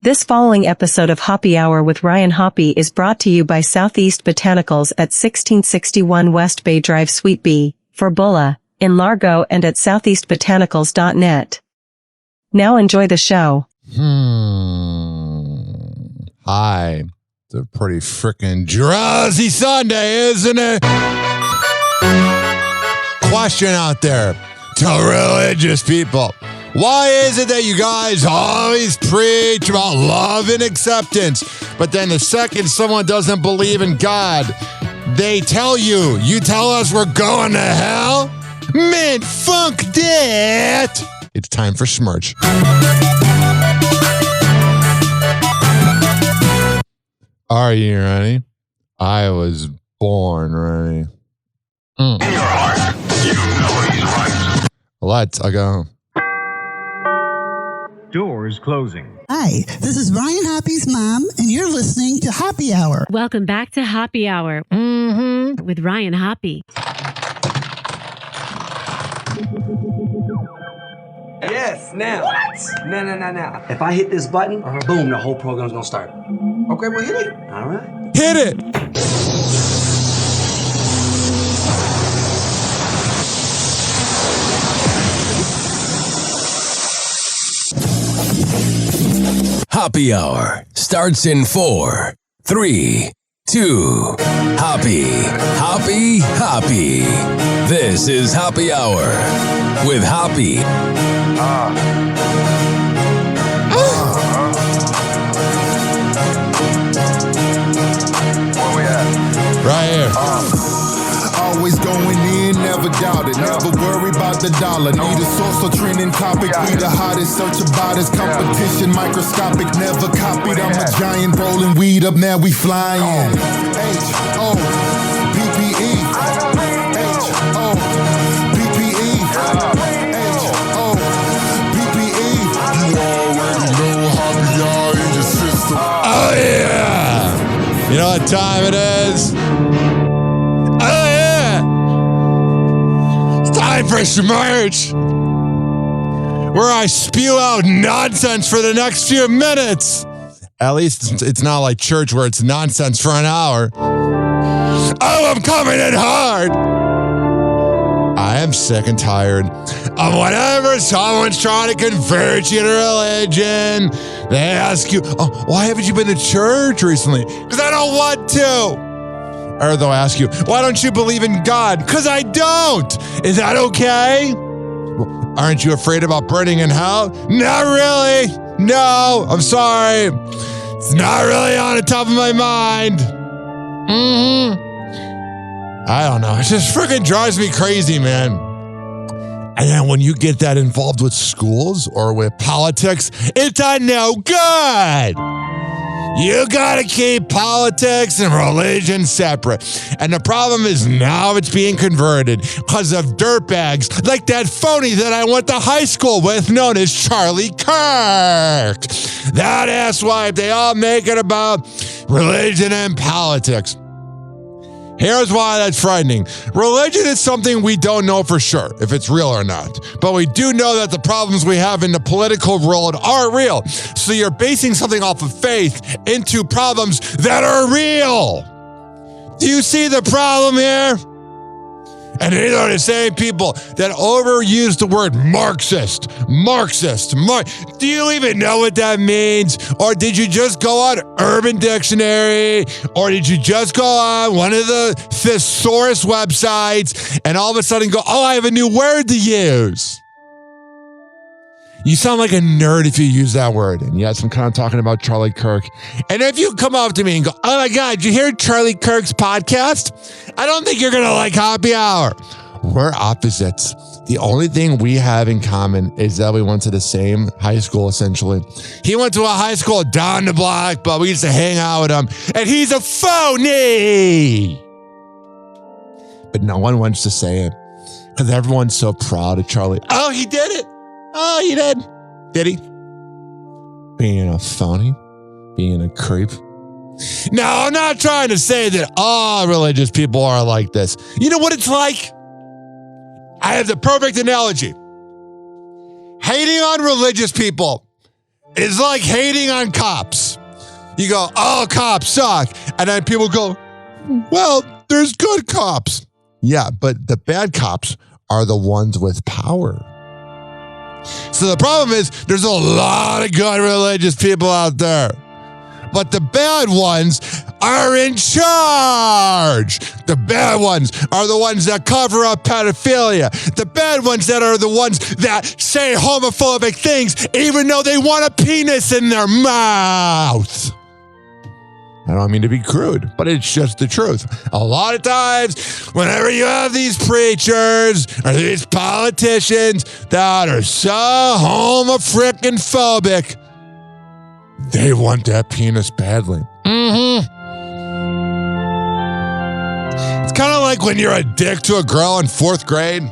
This following episode of Hoppe Hour with Ryan Hoppe is brought to you by Southeast Botanicals at 1661 West Bay Drive Suite B, for Bulla, in Largo and at southeastbotanicals.net. Now enjoy the show. Hi. It's a pretty frickin' drowsy Sunday, isn't it? Question out there to religious people. Why is it that you guys always preach about love and acceptance, but then the second someone doesn't believe in God, they tell you tell us we're going to hell? Man, fuck that! It's time for Schmurch. Are you ready? I was born ready. In your heart, you know he's right. Let's go. Doors closing. Hi, this is Ryan Hoppe's mom, and you're listening to Hoppe Hour. Welcome back to Hoppe Hour with Ryan Hoppe. Yes, now. What? No. If I hit this button, boom, the whole program's gonna start. Okay, well, hit it. All right. Hit it! Hoppe Hour starts in 4, 3, 2. Hoppe. This is Hoppe Hour with Hoppe. Where we at? Right here. Always going in, never doubt it. Never worry about the dollar. Need a source or trending topic. We the hottest, search about us. Competition microscopic, never copied. I'm a giant rolling weed up, now we flying. H-O-P-P-E. H-O-P-P-E. H-O-P-P-E. You already know Hoppe Hour in your system. Oh yeah! You know what time it is? Time for Schmurch, where I spew out nonsense for the next few minutes. At least it's not like church where it's nonsense for an hour. Oh, I'm coming in hard. I am sick and tired of whenever someone's trying to convert you to religion, they ask you, oh, why haven't you been to church recently? Because I don't want to. Or they'll ask you, why don't you believe in God? Because I don't. Is that okay? Aren't you afraid about burning in hell? Not really. No, I'm sorry. It's not really on the top of my mind. I don't know. It just freaking drives me crazy, man. And then when you get that involved with schools or with politics, it's a no good. You gotta keep politics and religion separate. And the problem is now it's being converted because of dirtbags like that phony that I went to high school with known as Charlie Kirk. That asswipe, they all make it about religion and politics. Here's why that's frightening. Religion is something we don't know for sure if it's real or not. But we do know that the problems we have in the political world are real. So you're basing something off of faith into problems that are real. Do you see the problem here? And these are the same people that overuse the word Marxist. Do you even know what that means? Or did you just go on Urban Dictionary? Or did you just go on one of the thesaurus websites and all of a sudden go, oh, I have a new word to use? You sound like a nerd if you use that word. And yes, I'm kind of talking about Charlie Kirk. And if you come up to me and go, oh my God, did you hear Charlie Kirk's podcast? I don't think you're going to like Hoppe Hour. We're opposites. The only thing we have in common is that we went to the same high school, essentially. He went to a high school down the block, but we used to hang out with him. And he's a phony. But no one wants to say it because everyone's so proud of Charlie. Oh, he did it. Oh, he did. Did he? Being a phony? Being a creep? No, I'm not trying to say that all religious people are like this. You know what it's like? I have the perfect analogy. Hating on religious people is like hating on cops. You go, oh, cops suck. And then people go, well, there's good cops. Yeah, but the bad cops are the ones with power. So the problem is there's a lot of good religious people out there. But the bad ones are in charge. The bad ones are the ones that cover up pedophilia. The bad ones that are the ones that say homophobic things even though they want a penis in their mouth. I don't mean to be crude, but it's just the truth. A lot of times, whenever you have these preachers or these politicians that are so homo-frickin-phobic, they want that penis badly. It's kind of like when you're a dick to a girl in 4th grade.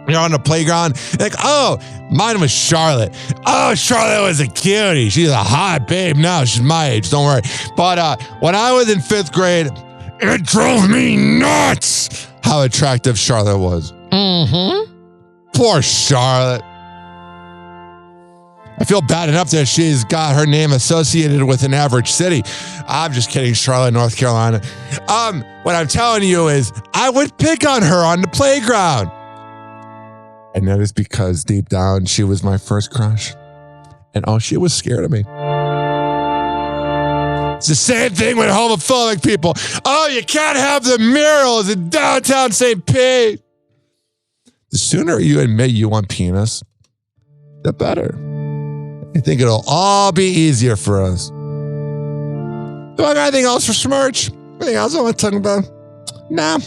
You're on the playground, like, oh, mine was Charlotte. Oh, Charlotte was a cutie. She's a hot babe now. She's my age, don't worry. But when I was in 5th grade, it drove me nuts how attractive Charlotte was. Poor Charlotte. I feel bad enough that she's got her name associated with an average city. I'm just kidding, Charlotte, North Carolina. What I'm telling you is I would pick on her on the playground. And that is because deep down, she was my first crush. And she was scared of me. It's the same thing with homophobic people. Oh, you can't have the murals in downtown St. Pete. The sooner you admit you want penis, the better. I think it'll all be easier for us. Do I got anything else for Schmurch? Anything else I want to talk about? Nah.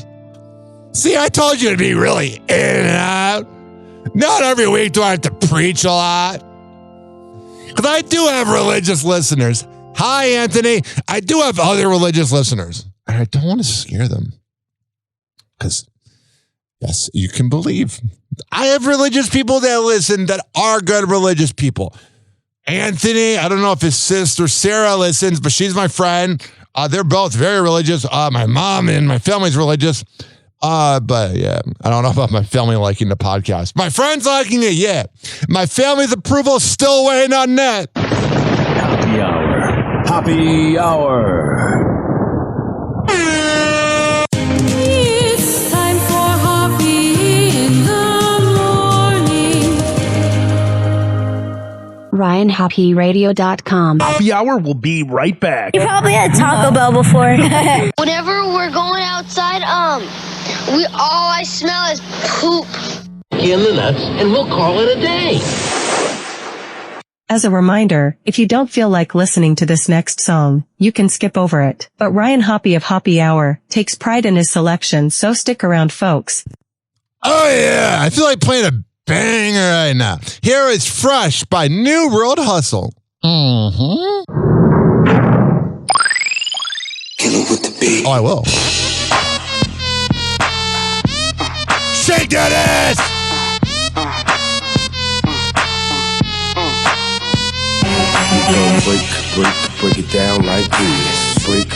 See, I told you to be really in and out. Not every week do I have to preach a lot. Because I do have religious listeners. Hi, Anthony. I do have other religious listeners. And I don't want to scare them. Because, yes, you can believe. I have religious people that listen that are good religious people. Anthony, I don't know if his sister Sarah listens, but she's my friend. They're both very religious. My mom and my family's religious. But yeah, I don't know about my family liking the podcast. My friends liking it, yeah. My family's approval still waiting on that. Happy hour. Happy hour. It's time for Hoppe in the morning. RyanHoppeRadio.com. Happy hour will be right back. You probably had Taco Bell before. Whenever we're going outside, all I smell is poop. In the nuts, and we'll call it a day. As a reminder, if you don't feel like listening to this next song, you can skip over it. But Ryan Hoppe of Hoppe Hour takes pride in his selection, so stick around, folks. Oh yeah, I feel like playing a banger right now. Here is Fresh by New World Hustle. Kill it with the beat. Oh, I will. Shake that ass! We gon' break it down like this. Break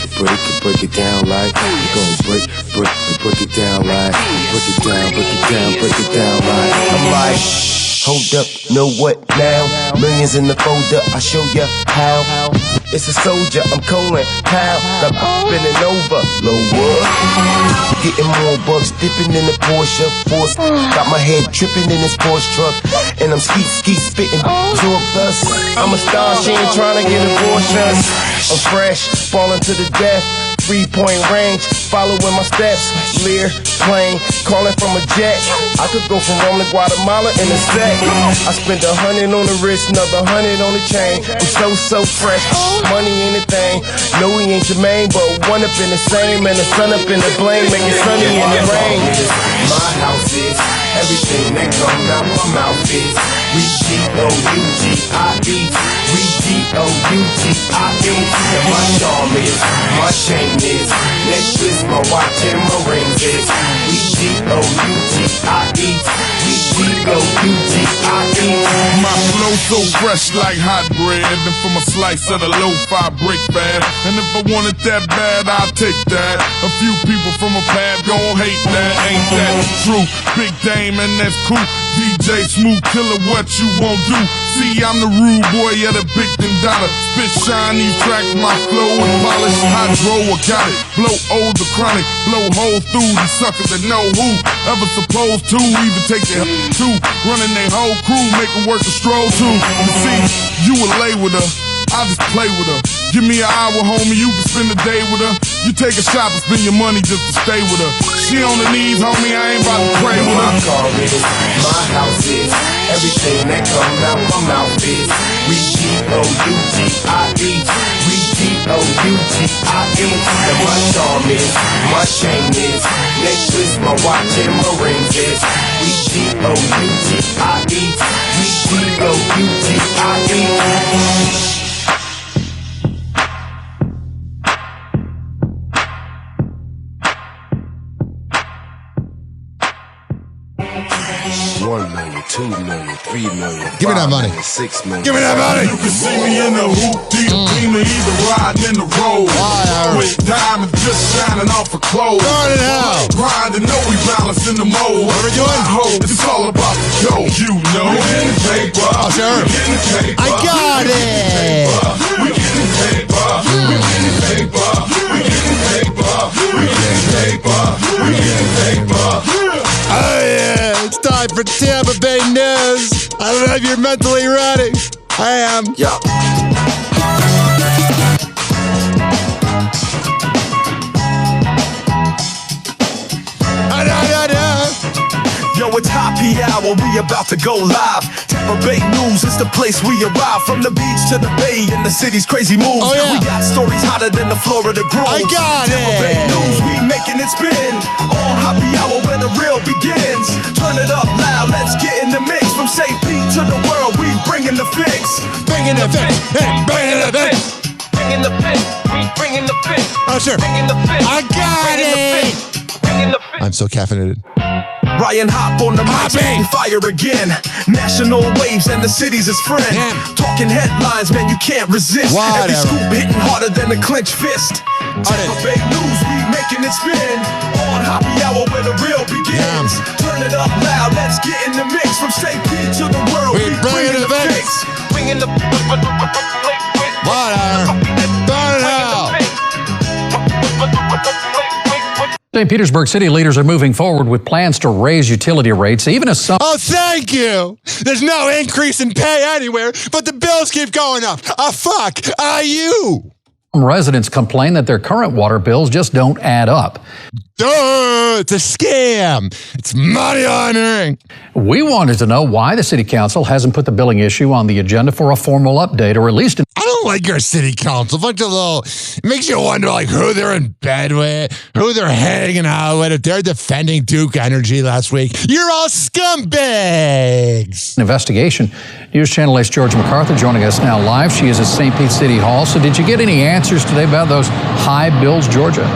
it down like this. We gon' break it down like break it down like. I'm like, hold up, know what now? Millions in the folder, I show ya how. It's a soldier, I'm calling how. I'm bending over, lower. Getting more bucks, dipping in the Porsche force. Got my head tripping in this Porsche truck, and I'm ski spitting. Absorb dust. I'm a star, she ain't trying to get abortions. I'm fresh, falling to the death. 3-point range, following my steps. Lear, plane, calling from a jet. I could go from Rome to Guatemala in a sec. I spent 100 on the wrist, another 100 on the chain. I'm so fresh, money ain't a thing. No, he ain't Jermaine, but one up in the same. And the sun up in the blame, make it sunny in the rain. My house is everything that comes out my mouth is. We G-O-U-G-I-E. We G-O-U-G-I-E. And my charm is, my chain is, necklace, my watch and my rings is. We G-O-U-G-I-E. We G-O-U-G-I-E. My flow so fresh like hot bread. And from a slice of the lo-fi brick bag. And if I want it that bad, I'll take that. A few people from a pad gon' hate that. Ain't that true? Big Dame and that's cool. DJ Smooth Killer, what you won't do? See, I'm the rude boy at a big $10. Spit shine these tracks, my flow is polished. Hydro, I got it. Blow old the chronic, blow holes through these suckers that know who ever supposed to even take their to running their whole crew, make them work the stroll too. You see, you will lay with her, I just play with her. Give me an hour, homie, you can spend the day with her. You take a shot and spend your money just to stay with her. She on the knees, homie, I ain't about to pray with her. My car is, my house is, everything that comes out my mouth is. We G-O-U-G-I-E, we G-O-U-G-I-E. And my charm is, my chain is, necklace, my watch and my rings is. We G-O-U-G-I-E, we G-O-U-G-I-E. $1 million, $2 million, $3 million. Give me that money. $6 million. Give me that money. You can see me in the hoopty, beamer, either riding in the road. With diamonds just shining off her clothes. Burn it out. Grinding, know we balance in the mold. What are we doing? I hope it's all about the dough. You know, we getting paper. Oh, sure. We getting paper. I got it. We getting paper. We getting paper. We getting paper. We getting paper. We getting paper. Oh yeah, it's time for Tampa Bay News. I don't know if you're mentally ready. I am. Yeah. Yo, it's Hoppe Hour, we about to go live. Tampa Bay News is the place we arrive. From the beach to the bay and the city's crazy moves. Oh, yeah. We got stories hotter than the Florida Grove. I got Tampa Bay it. News, we making it spin. On Hoppe Hour where the real begins. Turn it up loud, let's get in the mix. From St. Pete to the world, we bringing the fix. Bringing the fix. Hey, bringing the fix. Bringing the fix, we bringing the fix. Oh, sure. Bringing the fix. I got it. Bringing the fix. I'm so caffeinated. Ryan Hop on the mic, making fire again. National waves and the city's his friend. Damn. Talking headlines, man, you can't resist. Whatever. Every scoop hitting harder than a clenched fist. Tampa Bay News, we making it spin. On Hoppe Hour where the real begins. Turn it up loud, let's get in the mix. From St. Pete to the world, we bringing the fix. Bringing the Whatever. Burn it out. St. Petersburg city leaders are moving forward with plans to raise utility rates, even as some... Oh, thank you. There's no increase in pay anywhere, but the bills keep going up. Fuck you. residents complain that their current water bills just don't add up. Duh, it's a scam. It's money laundering. We wanted to know why the city council hasn't put the billing issue on the agenda for a formal update, or at least... I don't like our city council. Bunch of little... It makes you wonder, like, who they're in bed with, who they're hanging out with. If they're defending Duke Energy last week, you're all scumbags. Investigation. News Channel 8's Georgia MacArthur joining us now live. She is at St. Pete City Hall. So did you get any answers today about those high bills, Georgia?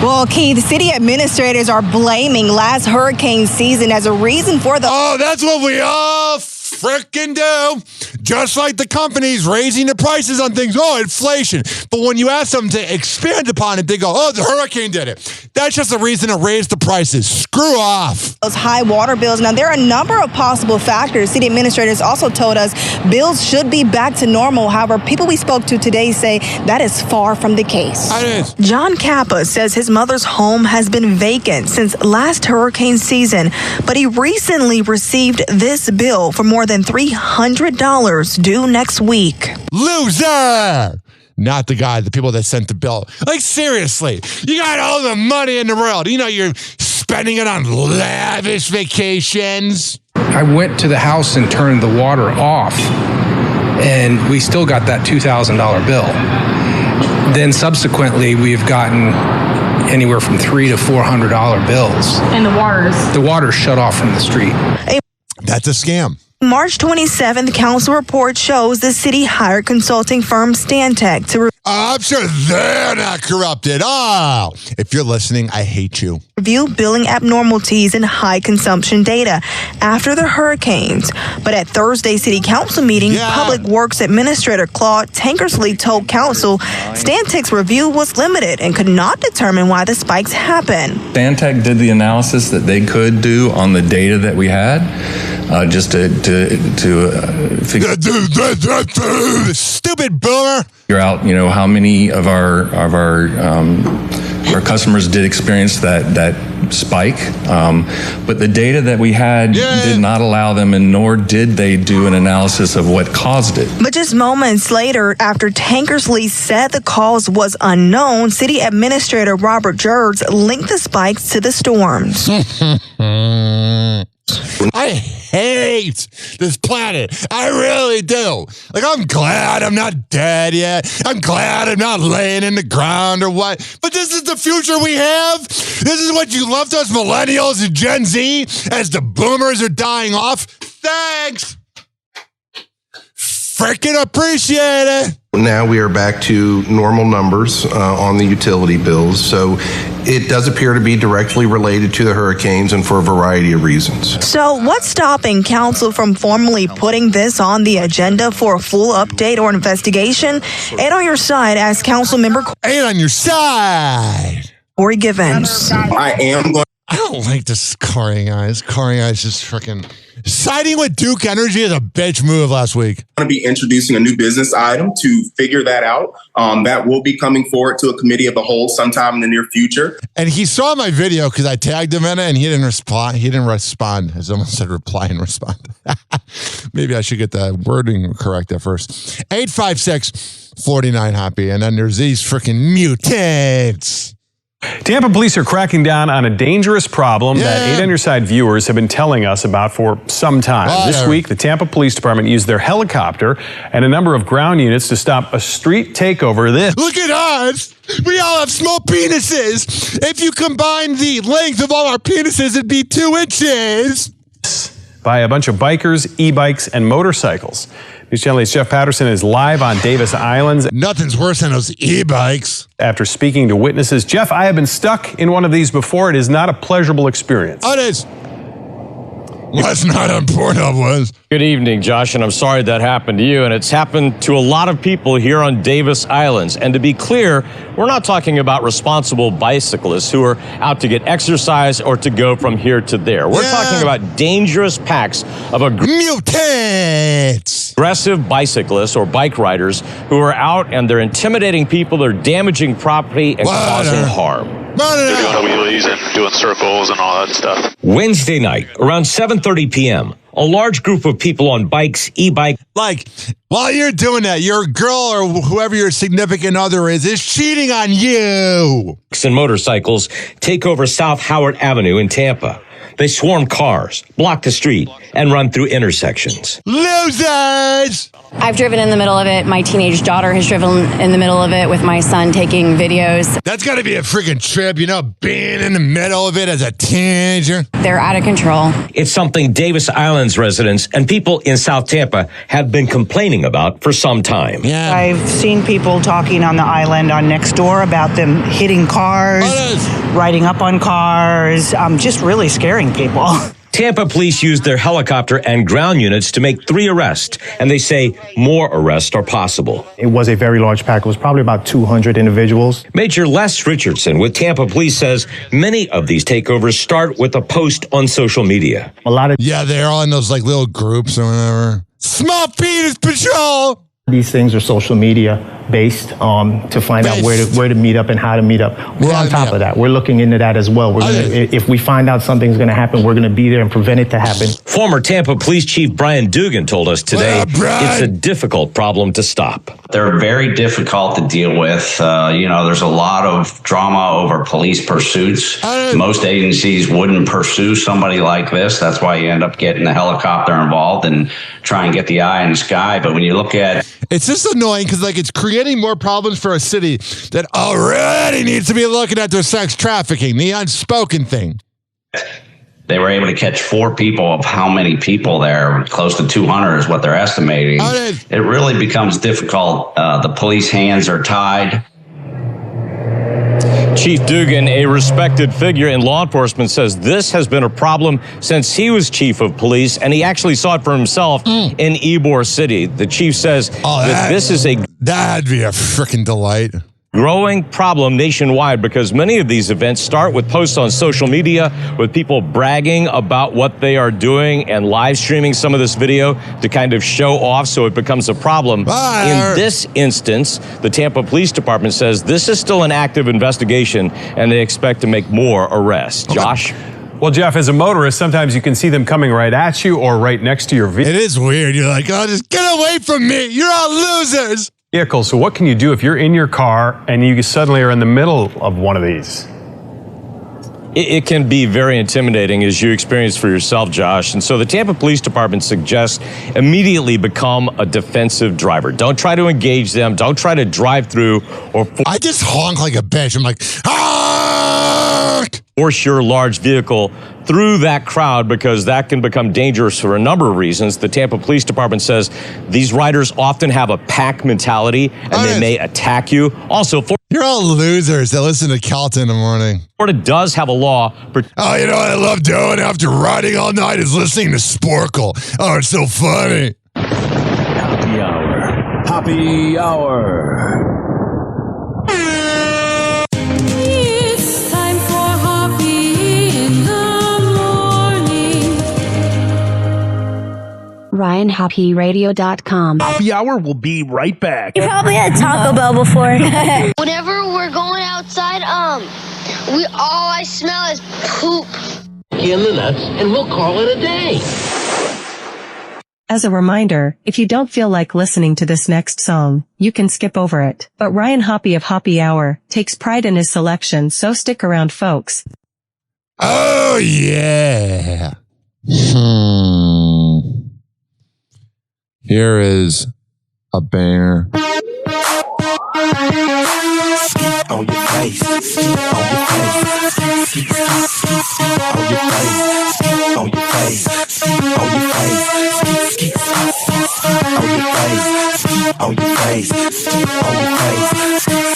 Well, Keith, city administrators are blaming last hurricane season as a reason for the... Oh, that's what we all frickin' do. Just like the companies raising the prices on things. Oh, inflation. But when you ask them to expand upon it, they go, oh, the hurricane did it. That's just a reason to raise the prices. Screw off. Those high water bills. Now, there are a number of possible factors. City administrators also told us bills should be back to normal. However, people we spoke to today say that is far from the case. It is. John Kappa says his mother's home has been vacant since last hurricane season, but he recently received this bill for more than $300 due next week. Loser! Not the people that sent the bill. Like, seriously, you got all the money in the world. You know, you're spending it on lavish vacations. I went to the house and turned the water off, and we still got that $2,000 bill. Then subsequently, we've gotten anywhere from $300 to $400 bills. And the water's shut off from the street. That's a scam. March 27th, council report shows the city hired consulting firm Stantec to... I'm sure they're not corrupted. Oh, if you're listening, I hate you. Review billing abnormalities and high consumption data after the hurricanes. But at Thursday's City Council meeting, Public Works Administrator Claude Tankersley told Council Stantec's review was limited and could not determine why the spikes happened. Stantec did the analysis that they could do on the data that we had, just to figure stupid boomer. Figure out, how many of our customers did experience that spike. But the data that we had did not allow them, and nor did they do an analysis of what caused it. But just moments later, after Tankersley said the cause was unknown, City Administrator Robert Gerds linked the spikes to the storms. I hate this planet. I really do. Like, I'm glad I'm not dead yet. I'm glad I'm not laying in the ground or what. But this is the future we have. This is what you left us millennials and Gen Z as the boomers are dying off. Thanks. Freaking appreciate it. Now we are back to normal numbers on the utility bills. So it does appear to be directly related to the hurricanes and for a variety of reasons. So what's stopping Council from formally putting this on the agenda for a full update or investigation? And on your side as Council member... And on your side. Corey Givens. I don't like this Corey guys. Corey guys just freaking... Siding with Duke Energy is a bitch move last week. I'm going to be introducing a new business item to figure that out. That will be coming forward to a committee of the whole sometime in the near future. And he saw my video because I tagged him in it and he didn't respond. He didn't respond. As someone said, reply and respond. Maybe I should get the wording correct at first. 856-49-HOPPY. And then there's these freaking mutants. Tampa police are cracking down on a dangerous problem that 8 On Your Side viewers have been telling us about for some time. This week, the Tampa Police Department used their helicopter and a number of ground units to stop a street takeover. Look at us! We all have small penises! If you combine the length of all our penises, it'd be 2 inches! By a bunch of bikers, e-bikes, and motorcycles. News Channel 8's Jeff Patterson is live on Davis Islands. Nothing's worse than those e-bikes. After speaking to witnesses, Jeff, I have been stuck in one of these before. It is not a pleasurable experience. Oh, it is. That's not on Pornhub, was. Good evening, Josh, and I'm sorry that happened to you, and it's happened to a lot of people here on Davis Islands. And to be clear, we're not talking about responsible bicyclists who are out to get exercise or to go from here to there. We're talking about dangerous packs of mutants, aggressive bicyclists or bike riders who are out and they're intimidating people, they're damaging property and causing harm. They're doing wheelies and doing circles and all that stuff. Wednesday night, around 7:30 p.m., a large group of people on bikes, e-bike. Like, while you're doing that, your girl or whoever your significant other is cheating on you. And motorcycles take over South Howard Avenue in Tampa. They swarm cars, block the street, and run through intersections. Losers! I've driven in the middle of it. My teenage daughter has driven in the middle of it with my son taking videos. That's got to be a freaking trip, being in the middle of it as a teenager. They're out of control. It's something Davis Islands residents and people in South Tampa have been complaining about for some time. Yeah. I've seen people talking on the island on next door about them hitting cars, riding up on cars, just really scaring people. Tampa police used their helicopter and ground units to make 3 arrests, and they say more arrests are possible. It was a very large pack. It was probably about 200 individuals. Major Les Richardson with Tampa Police says many of these takeovers start with a post on social media. They're all in those little groups or whatever. Small penis patrol! These things are social media based to find out where to meet up and how to meet up. We're on top of that. We're looking into that as well. If we find out something's going to happen, we're going to be there and prevent it to happen. Former Tampa Police Chief Brian Dugan told us today it's a difficult problem to stop. They're very difficult to deal with. There's a lot of drama over police pursuits. Most agencies wouldn't pursue somebody like this. That's why you end up getting the helicopter involved and try and get the eye in the sky. But when you look at it's just annoying because it's creating more problems for a city that already needs to be looking at their sex trafficking, the unspoken thing. They were able to catch 4 people of how many people there, close to 200 is what they're estimating. It really becomes difficult. The police hands are tied. Chief Dugan, a respected figure in law enforcement, says this has been a problem since he was chief of police, and he actually saw it for himself in Ybor City. The chief says that this is that'd be a freaking delight. Growing problem nationwide because many of these events start with posts on social media with people bragging about what they are doing and live streaming some of this video to kind of show off, so it becomes a problem. In this instance, the Tampa Police Department says this is still an active investigation and they expect to make more arrests. Josh? Well, Jeff, as a motorist, sometimes you can see them coming right at you or right next to your vehicle. It is weird. You're like, oh, just get away from me. You're all losers. So what can you do if you're in your car and you suddenly are in the middle of one of these? It can be very intimidating, as you experienced for yourself, Josh. And so the Tampa Police Department suggests immediately become a defensive driver. Don't try to engage them. Don't try to drive through or I just honk like a bitch. I'm like, force your large vehicle through that crowd, because that can become dangerous for a number of reasons. The Tampa Police Department says these riders often have a pack mentality and they may attack you. Also, you're all losers that listen to Calton in the morning. Florida does have a law. Oh, you know what I love doing after riding all night is listening to Sporkle. Oh, it's so funny. Happy hour. Happy hour. It's time for Hoppe in the morning. RyanHoppeRadio.com. Happy hour will be right back. You probably had Taco Bell before. Whenever we're going outside, all I smell is poop. In the nuts, and we'll call it a day. As a reminder, if you don't feel like listening to this next song, you can skip over it. But Ryan Hoppe of Hoppe Hour takes pride in his selection, so stick around, folks. Oh, yeah. Here is a banger. Skeet on your face, skeet on your face, skeet, skeet, skeet, skeet on your face, skeet on your face, skeet on your face, skeet, skeet, skeet, skeet, skeet on your face, skeet on your face, skeet on your face,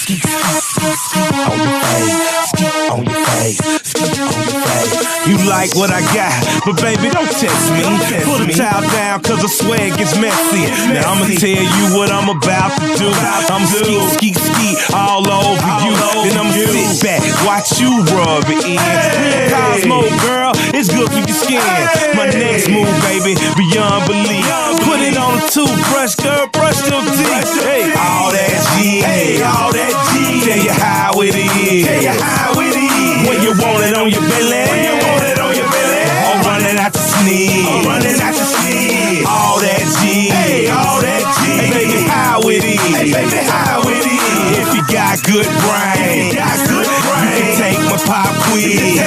skeet, skeet, skeet, skeet on your face, skeet on your face, skeet on your face. You like what I got, but baby, don't test me. Put a towel down, cause I swear it gets messy. Now I'ma tell you what I'm about to do. I'm skeet, skeet, skeet all over you. Then I'ma sit back, watch you rub it in. Real Cosmo, girl, it's good for your skin. My next move, baby, beyond belief. Put it on a toothbrush, girl, brush your teeth. Hey, all that G, all that G. Tell you how it is. Tell you how it is. When you want it on your belly. When you want it on your belly. Or running out to sneeze. Or running out to sneeze. All that G, all that G. Hey, baby, how it is. Hey, baby, how it is. If you got good brain, you can take my pop quiz.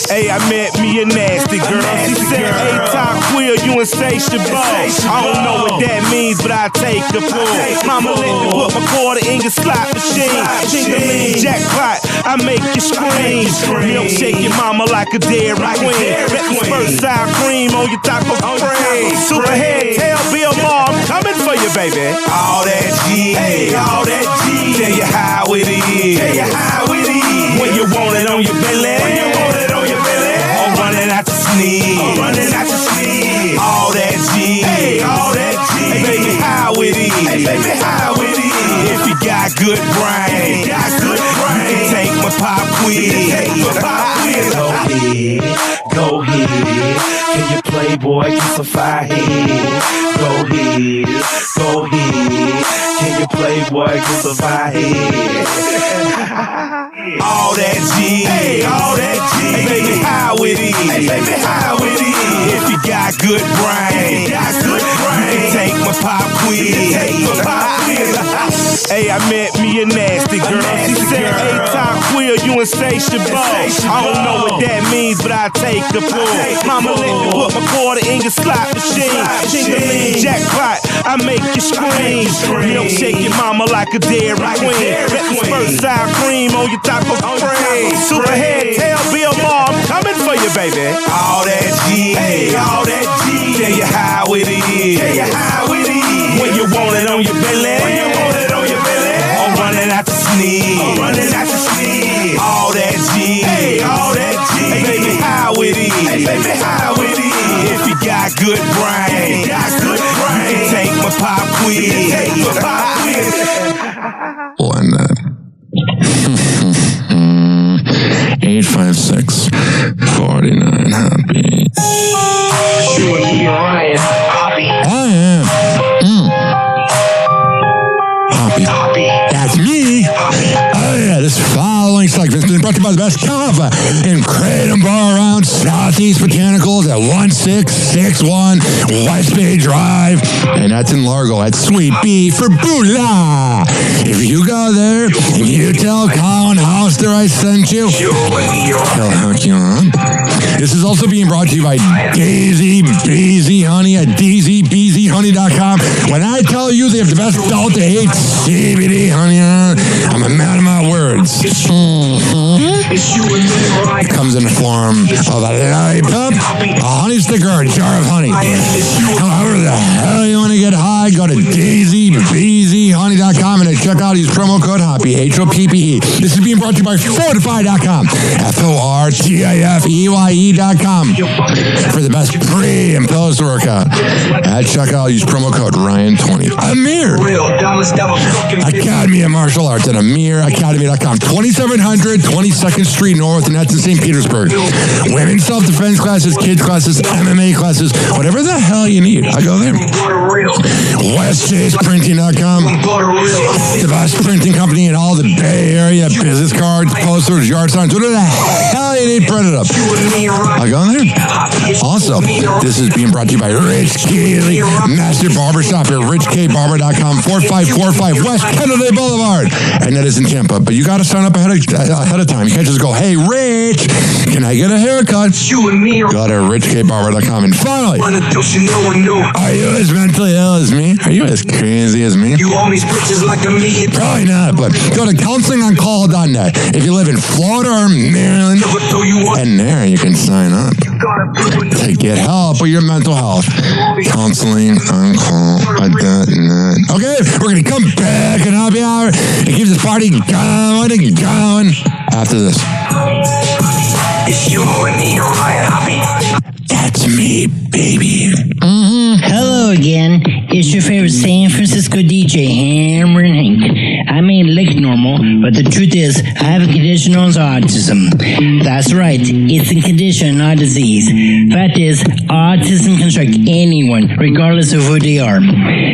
Hey, I met me a nasty girl. She said, hey, top queer, you insatiable. I don't know what that means, but I take the pull. Mama, let me put my quarter in your slot machine. Ding-a-ling, jackpot, I make you scream. Milkshake your mama like a dairy queen. Bet the first sour cream on your taco supreme. Superhead, tell Bill Ma I'm coming for you, baby. All that G, all that G. Tell you how it is. Tell you how it is. When you want it on your belly. When you want it on your belly. Or running out to sneeze. Or running out to sneeze. All that G, all that G. Hey, baby, how it is. Hey, baby, how it is. If you got good brain, you can take my pop quiz. Go ahead, go ahead. Can you play, boy, get some fire head? Go ahead, go ahead. Can you play, boy, get some fire head? All that G, all that G. Hey, baby, how it is. Hey, baby, how it is. If you got good brain, you can take my pop quiz. Hey, I met me a nasty girl. She said, hey, top queer, you insatiable. I don't know what that means, but I take the pull. Mama, let me put my quarter in your slot machine. Ding-a-ling, jackpot, I make you scream. Milkshake your mama like a dairy queen. Bet the first sour cream on your taco cream. Superhead, tell Bill Ma I'm coming for you, baby. All that G, hey, all that G. Tell you how it is. Tell you how it is. When you want it on your belly. When you want it on your belly. I'm running out the sneeze. I'm running out the sneeze. All that G, hey, all that G. Hey, baby, how it is. Hey, baby, how it is. If you got good brain, you can take my pop quiz. Take my pop quiz. One 856-49 Hoppy. Sure, you're right, Hoppy. I am. Hoppy. That's me. Oh yeah, this following segment has been brought to you by the best coffee in Kratom Bar around Southeast Botanicals at 1661 West Bay Drive. And that's in Largo at Sweet Bee for Bula. If you go there and you tell Colin Hauster I sent you, he'll hook you up. This is also being brought to you by Daisy Beezy Honey at daisybeezyhoney.com. When I tell you they have the best Delta 8 CBD honey, I'm a man of my words. It comes in the form of a lollipop, a honey sticker, or a jar of honey. However the hell you want to get high, go to daisybeezyhoney.com and check out his promo code Hoppe, HOPPE. This is being brought to you by Fortify.com, FORTIFEYE.com for the best pre and post workout. At checkout, use promo code Ryan20. Amir, Academy of Martial Arts at AmirAcademy.com, 2700 22nd Street North, and that's in St. Petersburg. Women's self-defense classes, kids classes, MMA classes, whatever the hell you need, I go there. WestChasePrinting.com, the best printing company in all the Bay Area. Business cards, posters, yard signs, whatever the hell you need printed up, I go there. Also, this is being brought to you by Rich Keeley, Master Barbershop at richkbarber.com, 4545 West Kennedy Boulevard. And that is in Tampa, but you got to sign up ahead of time. You can't just go, hey, Rich, can I get a haircut? Go to richkbarber.com. And finally, are you as mentally ill as me? Are you as crazy as me? Probably not, but go to counselingoncall.net. If you live in Florida or Maryland, and there you can sign up to get help with your mental health. Counselingoncall.net. Okay, we're going to come back in happy hour and keep this party going and going after this. It's you and me, Ryan Hoppy. That's me, baby. Hello again. It's your favorite San Francisco DJ, Hammer and Hank. I may look normal, but the truth is, I have a condition known as autism. That's right, it's a condition, not a disease. Fact is, autism can strike anyone, regardless of who they are.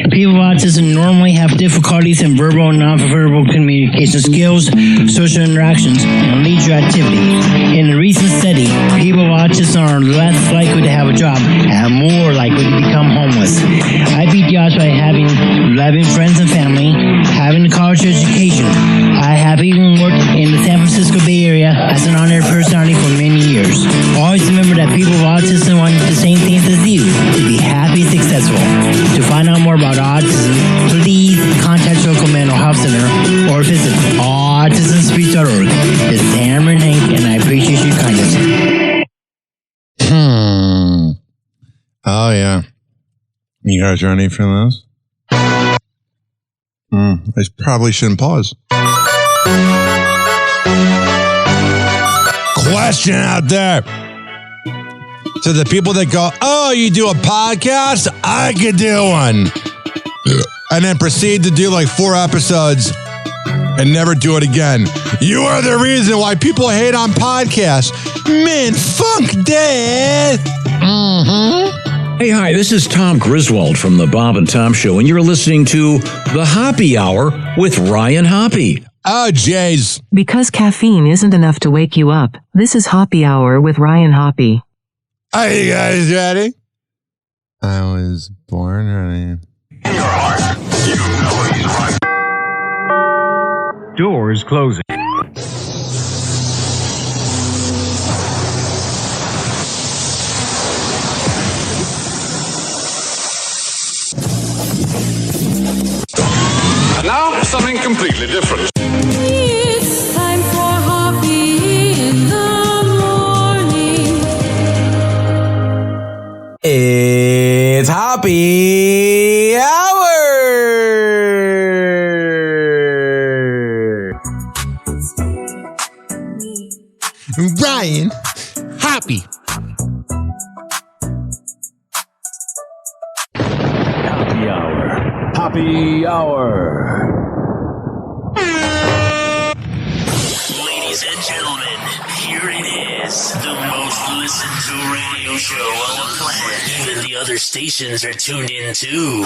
People with autism normally have difficulties in verbal and non-verbal communication skills, social interactions, and leisure activity. In a recent study, people with autism are less likely to have a job and more likely to become homeless. I beat the odds by having loving friends and family, having a college education. I have even worked in the San Francisco Bay Area as an honorary personality for many years. Always remember that people with autism want the same things as you, to be happy and successful. To find out more about autism, please contact your local mental health center or visit autismspeech.org. This is Hammer and Hank, and I appreciate your kindness. Oh, yeah. You guys ready for this? I probably shouldn't pause. Question out there. To the people that go, oh, you do a podcast? I could do one. And then proceed to do like 4 episodes and never do it again. You are the reason why people hate on podcasts. Man, funk death. Hey, hi, this is Tom Griswold from the Bob and Tom Show, and you're listening to The Hoppy Hour with Ryan Hoppy. Oh, jeez. Because caffeine isn't enough to wake you up, this is Hoppy Hour with Ryan Hoppy. Are you guys ready? I was born ready. Doors closing. Now, something completely different. It's time for Hoppe in the morning. It's Hoppe Hour! Ryan Hoppe. Happy Hour. Happy Hour. Ladies and gentlemen, here it is. The most listened to radio show on the planet. Even the other stations are tuned in too.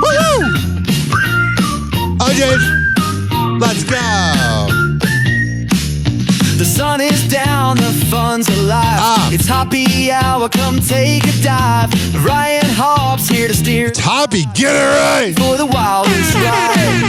Woohoo! Okay, let's go. The sun is down, the fun's alive. It's Hoppe Hour, come take a dive. Ryan Hopp's here to steer. It's Hoppe, get it right. For the wildest ride.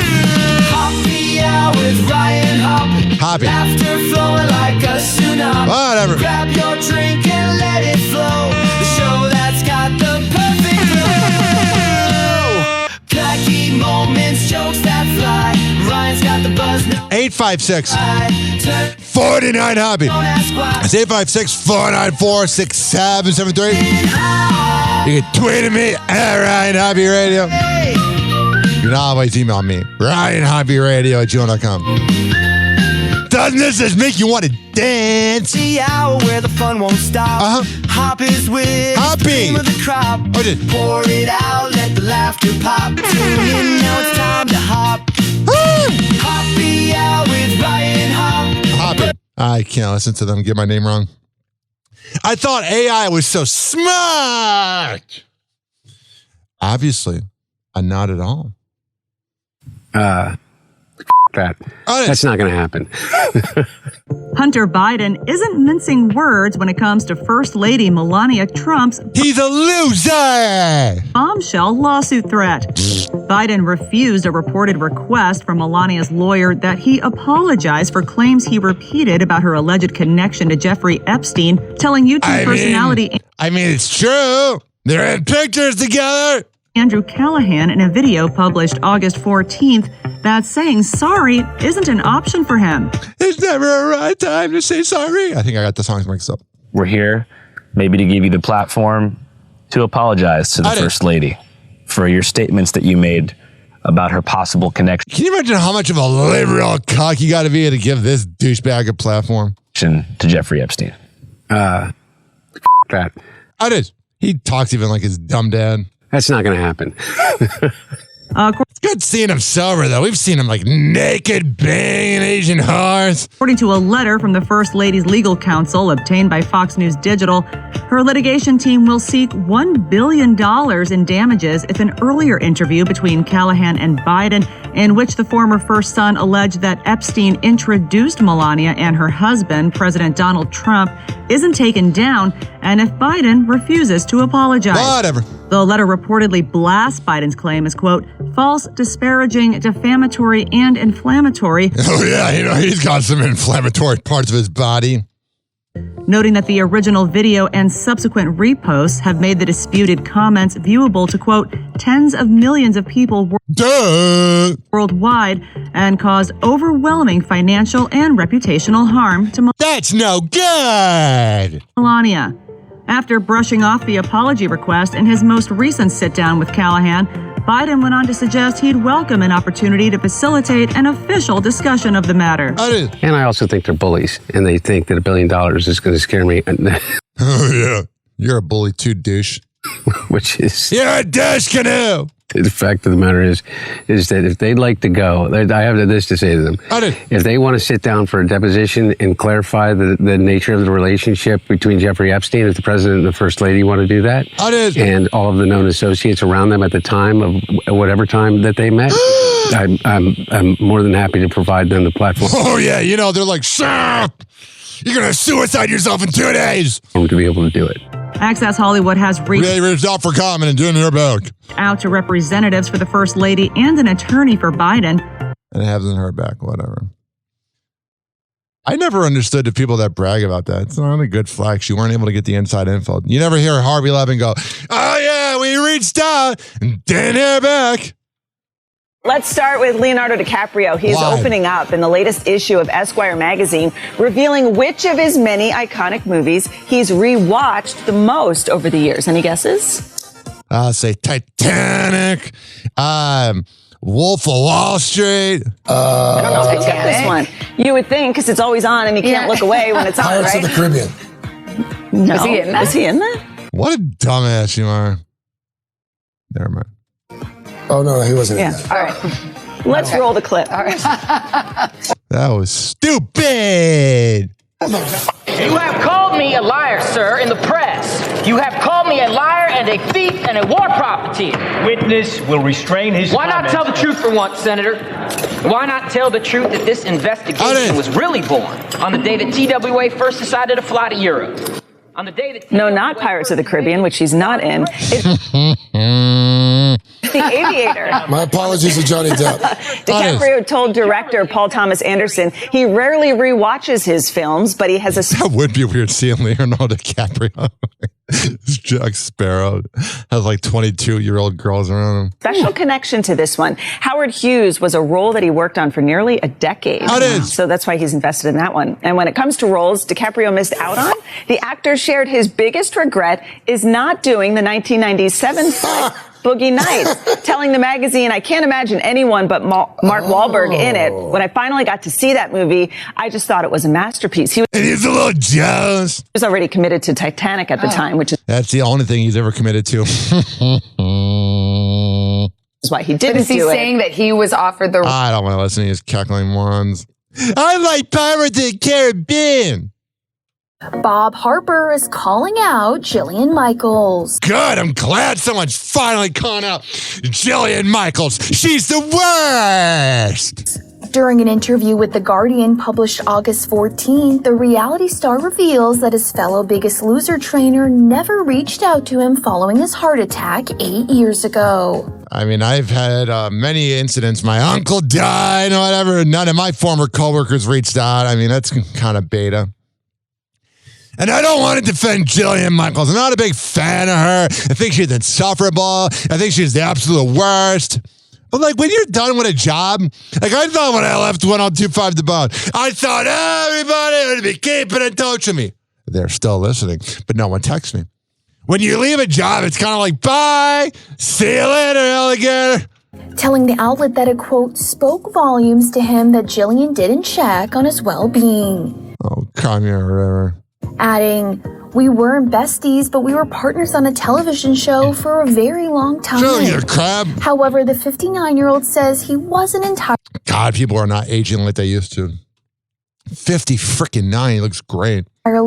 Hoppe Hour with Ryan Hoppe. Hoppe. Laughter flowing like a tsunami. Whatever. Grab your drink and let it flow. The show that's got the perfect flow. Clacky moments, jokes that fly. Ryan's got the buzz now. 856 49 Hoppe. It's 856-494-6773. You can tweet at me at Ryan Hoppe Radio. You can always email me, RyanHoppeRadio@gmail.com. Doesn't this just make you want to dance? The hour where the fun won't stop. Hop is with Hoppe. of the crop. Pour it out, let the laughter pop. Tune in, now it's time to hop. Hoppe Hour with Ryan Hoppe. Hoppe. I can't listen to them get my name wrong. I thought AI was so smart. Obviously, not at all. That. That's not going to happen. Hunter Biden isn't mincing words when it comes to First Lady Melania Trump's He's a loser! bombshell lawsuit threat. Biden refused a reported request from Melania's lawyer that he apologize for claims he repeated about her alleged connection to Jeffrey Epstein, telling YouTube personality it's true. They're in pictures together. Andrew Callahan in a video published August 14th that saying sorry isn't an option for him. There's never a right time to say sorry. I think I got the songs mixed up. We're here maybe to give you the platform to apologize to the First Lady for your statements that you made about her possible connection. Can you imagine how much of a liberal cock you got to be to give this douchebag a platform? To Jeffrey Epstein. That. He talks even like his dumb dad. That's not going to happen. It's good seeing him sober, though. We've seen him like naked banging Asian whores. According to a letter from the First Lady's legal counsel obtained by Fox News Digital, her litigation team will seek $1 billion in damages if an earlier interview between Callahan and Biden, in which the former first son alleged that Epstein introduced Melania and her husband, President Donald Trump, isn't taken down, and if Biden refuses to apologize. Whatever. The letter reportedly blasts Biden's claim as, quote, false, disparaging, defamatory, and inflammatory. Oh, yeah, he's got some inflammatory parts of his body. Noting that the original video and subsequent reposts have made the disputed comments viewable to, quote, tens of millions of people worldwide and caused overwhelming financial and reputational harm to That's no good! Melania. After brushing off the apology request in his most recent sit-down with Callahan, Biden went on to suggest he'd welcome an opportunity to facilitate an official discussion of the matter. And I also think they're bullies, and they think that $1 billion is going to scare me. Oh, yeah. You're a bully too, douche. Which is... You're a douche canoe! The fact of the matter is that if they'd like to go, I have this to say to them. If they want to sit down for a deposition and clarify the nature of the relationship between Jeffrey Epstein, if the president and the first lady want to do that, and all of the known associates around them at the time of whatever time that they met, I'm more than happy to provide them the platform. Oh, yeah. They're like, sir, you're going to suicide yourself in 2 days. To be able to do it. Access Hollywood has reached out for comment and doing your back. Out to representatives for the First Lady and an attorney for Biden. And it hasn't heard back, whatever. I never understood the people that brag about that. It's not a good flex. You weren't able to get the inside info. You never hear Harvey Levin go, oh yeah, we reached out and didn't hear back. Let's start with Leonardo DiCaprio. He is opening up in the latest issue of Esquire magazine, revealing which of his many iconic movies he's rewatched the most over the years. Any guesses? I'll say Titanic, Wolf of Wall Street. I don't know if I get this one. You would think, because it's always on and you can't look away when it's on, Pirates right? of the Caribbean. No. Was he in that? Was he in that? What a dumbass you are. Never mind. Oh, no, he wasn't in that. All right. Let's roll the clip. All right. That was stupid. You have called me a liar, sir, in the press. You have called me a liar and a thief and a war profiteer. Witness will restrain his Why not comments. tell the truth for once, Senator? Why not tell the truth that this investigation was really born on the day that TWA first decided to fly to Europe? On the day that No, not Pirates of the Caribbean, which he's not in. It's The Aviator. My apologies to Johnny Depp. DiCaprio told director Paul Thomas Anderson he rarely rewatches his films, but he has a That would be weird seeing Leonardo DiCaprio. Jack Sparrow has like 22-year-old girls around him. special connection to this one. Howard Hughes was a role that he worked on for nearly a decade. So that's why he's invested in that one. And when it comes to roles DiCaprio missed out on, the actor shared his biggest regret is not doing the 1997 flick Boogie Nights, telling the magazine, I can't imagine anyone but Mark Wahlberg in it. When I finally got to see that movie, I just thought it was a masterpiece. He was a little jealous. He was already committed to Titanic at the time, which is That's the only thing he's ever committed to. why he But didn't is he do it. saying that he was offered the... I don't want to listen to these cackling morons. I like Pirates of the Caribbean. Bob Harper is calling out Jillian Michaels. Good, I'm glad someone's finally calling out Jillian Michaels. She's the worst. During an interview with The Guardian published August 14th, the reality star reveals that his fellow Biggest Loser trainer never reached out to him following his heart attack 8 years ago. I mean, I've had many incidents. My uncle died or whatever. None of my former coworkers reached out. I mean, that's kind of beta. And I don't want to defend Jillian Michaels. I'm not a big fan of her. I think she's insufferable. I think she's the absolute worst. But like when you're done with a job, like I thought when I left 1025 The Bone, I thought everybody would be keeping in touch with me. They're still listening, but no one texts me. When you leave a job, it's kind of like, bye, see you later, alligator. Telling the outlet that it, quote, spoke volumes to him that Jillian didn't check on his well-being. Oh, come here, whatever. Adding, we weren't besties, but we were partners on a television show for a very long time. Sure, you're a crab. However, the 59-year-old says he wasn't entirely God, people are not aging like they used to. 50-freaking-9, he looks great.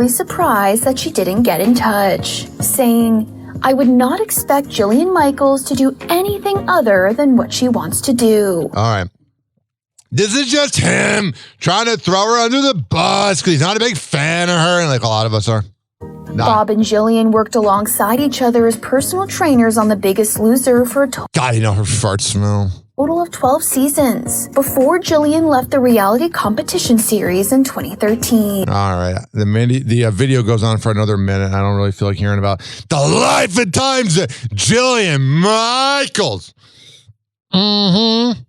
surprised that she didn't get in touch, saying, I would not expect Jillian Michaels to do anything other than what she wants to do. All right. This is just him trying to throw her under the bus because he's not a big fan of her, and like a lot of us are. Bob and Jillian worked alongside each other as personal trainers on The Biggest Loser for a God, you know her fart smell. total of 12 seasons, before Jillian left the reality competition series in 2013. All right. The video goes on for another minute. I don't really feel like hearing about the life and times of Jillian Michaels. Mm-hmm.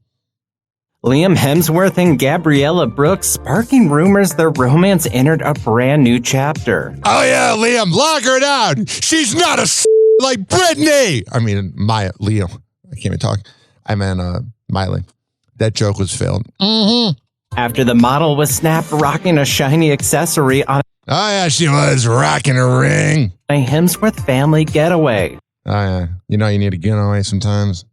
Liam Hemsworth and Gabriella Brooks sparking rumors their romance entered a brand new chapter. Oh yeah, Liam, lock her down. She's not a like Britney. I mean, Leo. I can't even talk. I meant Miley. That joke was failed. Mm-hmm. After the model was snapped rocking a shiny accessory on Oh yeah, she was rocking a ring. a Hemsworth family getaway. Oh yeah, you know you need to get away sometimes.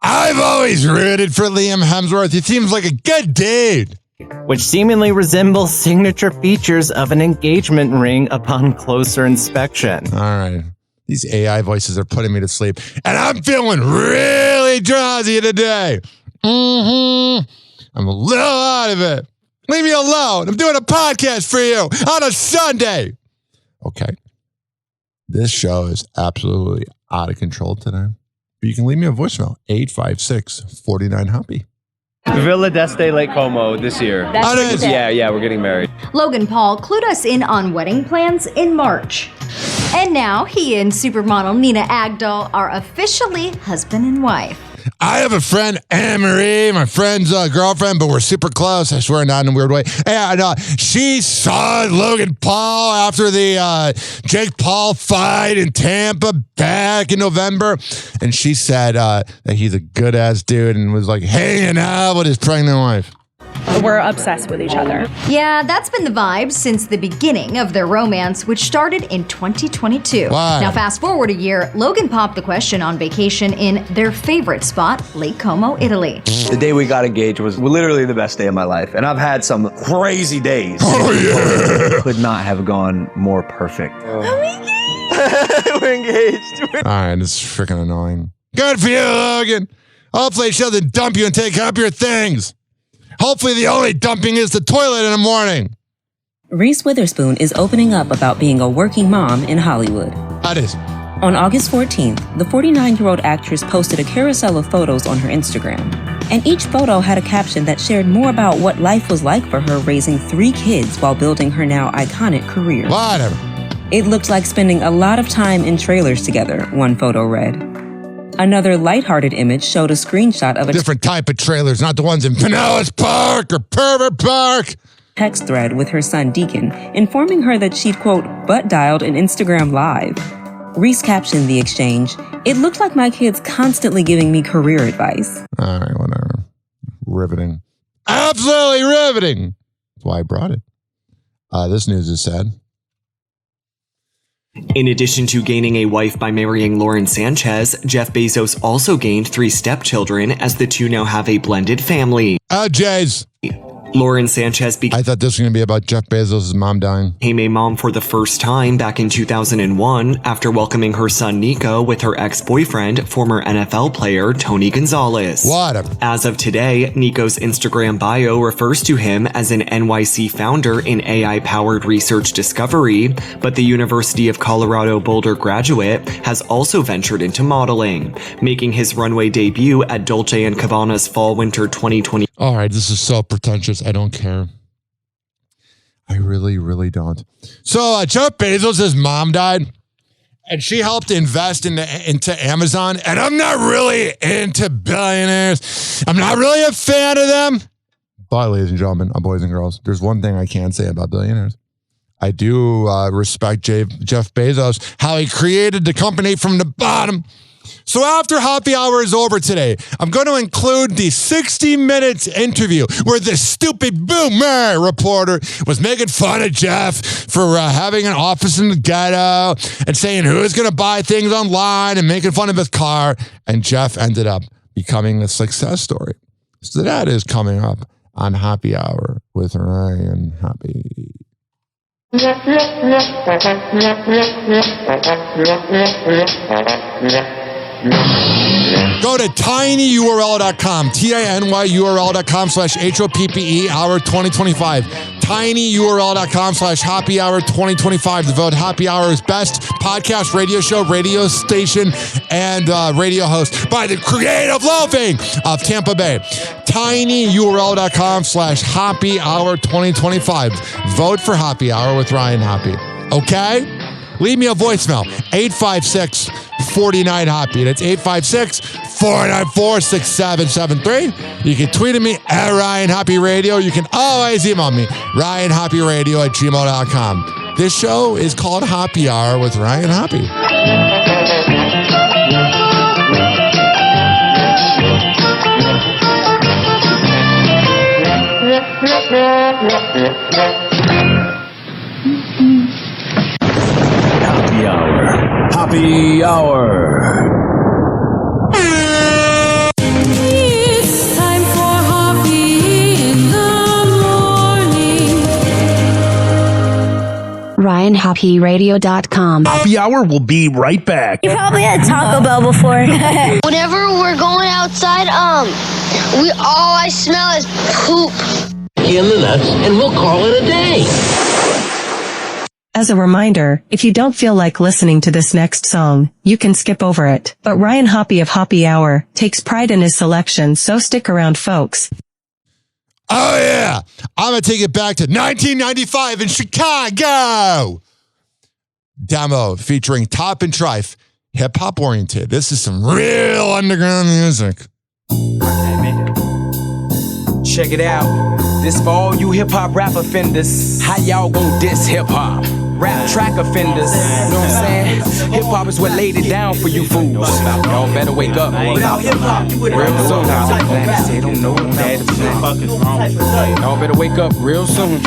I've always rooted for Liam Hemsworth. He seems like a good dude. Which seemingly resembles signature features of an engagement ring upon closer inspection. All right. These AI voices are putting me to sleep. And I'm feeling really drowsy today. Mm-hmm. I'm a little out of it. Leave me alone. I'm doing a podcast for you on a Sunday. Okay. This show is absolutely out of control today. But you can leave me a voicemail, 856-49-HOPPY. Villa d'Este, Lake Como this year. That's Yeah, we're getting married. Logan Paul clued us in on wedding plans in March. And now he and supermodel Nina Agdal are officially husband and wife. I have a friend, Anne-Marie, my friend's girlfriend, but we're super close. I swear, not in a weird way. And she saw Logan Paul after the Jake Paul fight in Tampa back in November. And she said that he's a good-ass dude and was like hanging out with his pregnant wife. We're obsessed with each other. Yeah, that's been the vibe since the beginning of their romance, which started in 2022. Wow. Now, fast forward a year, Logan popped the question on vacation in their favorite spot, Lake Como, Italy. The day we got engaged was literally the best day of my life. And I've had some crazy days. Oh, yeah. Could not have gone more perfect. We're engaged. All right, this is freaking annoying. Good for you, Logan. Hopefully she doesn't dump you and take up your things. Hopefully the only dumping is the toilet in the morning. Reese Witherspoon is opening up about being a working mom in Hollywood. That is. On August 14th, the 49-year-old actress posted a carousel of photos on her Instagram. And each photo had a caption that shared more about what life was like for her raising 3 kids while building her now iconic career. Whatever. It looked like spending a lot of time in trailers together, one photo read. Another lighthearted image showed a screenshot of a different type of trailers, not the ones in Pinellas Park or Pervert Park. Text thread with her son Deacon, informing her that she'd, quote, butt dialed an Instagram Live. Reese captioned the exchange, "It looked like my kid's constantly giving me career advice." All right, whatever. Riveting. Absolutely riveting. That's why I brought it. This news is sad. In addition to gaining a wife by marrying Lauren Sanchez, Jeff Bezos also gained 3 stepchildren, as the two now have a blended family. Jays. Lauren Sanchez I thought this was going to be about Jeff Bezos' mom dying. Became a mom for the first time back in 2001 after welcoming her son Nico with her ex-boyfriend, former NFL player Tony Gonzalez. Whatever. As of today, Nico's Instagram bio refers to him as an NYC founder in AI-powered research discovery, but the University of Colorado Boulder graduate has also ventured into modeling, making his runway debut at Dolce & Gabbana's Fall-Winter 2020. All right, this is so pretentious. I don't care. I really, really don't. So Jeff Bezos' mom died, and she helped invest into Amazon. And I'm not really into billionaires. I'm not really a fan of them. But, ladies and gentlemen, boys and girls, there's one thing I can say about billionaires. I do respect Jeff Bezos, how he created the company from the bottom. So after Happy Hour is over today, I'm going to include the 60 Minutes interview where this stupid boomer reporter was making fun of Jeff for having an office in the ghetto and saying who's going to buy things online and making fun of his car. And Jeff ended up becoming a success story. So that is coming up on Happy Hour with Ryan Happy. Go to tinyurl.com, tinyurl.com/HOPPE hour 2025. tinyurl.com/happy hour 2025 to vote Happy Hour's best podcast, radio show, radio station, and radio host by the creative loafing of Tampa Bay. tinyurl.com/happy hour 2025. Vote for Happy Hour with Ryan Happy. Okay? Leave me a voicemail, 856-49-HAPPY. That's 856-494-6773. You can tweet at me at Ryan Happy Radio. You can always email me, ryanhappyradio@gmail.com. This show is called Happy Hour with Ryan Happy. Happy Hour. Happy Hour. It's time for Hoppe in the morning. RyanHappyRadio.com. Happy Hour will be right back. You probably had Taco Bell before. Whenever we're going outside, all I smell is poop. In the nuts, and we'll call it a day. As a reminder, if you don't feel like listening to this next song, you can skip over it. But Ryan Hoppe of Happy Hour takes pride in his selection, so stick around, folks. Oh, yeah. I'm going to take it back to 1995 in Chicago. Demo featuring Top and Trife. Hip-hop oriented. This is some real underground music. Check it out. This for all you hip-hop rap offenders. How y'all gon' diss hip-hop? Rap track offenders. You know what I'm saying? Hip-hop is what laid it down for you fools. Y'all better wake up. Without hip-hop, you would real soon. They don't know what that is. Y'all better wake up real soon.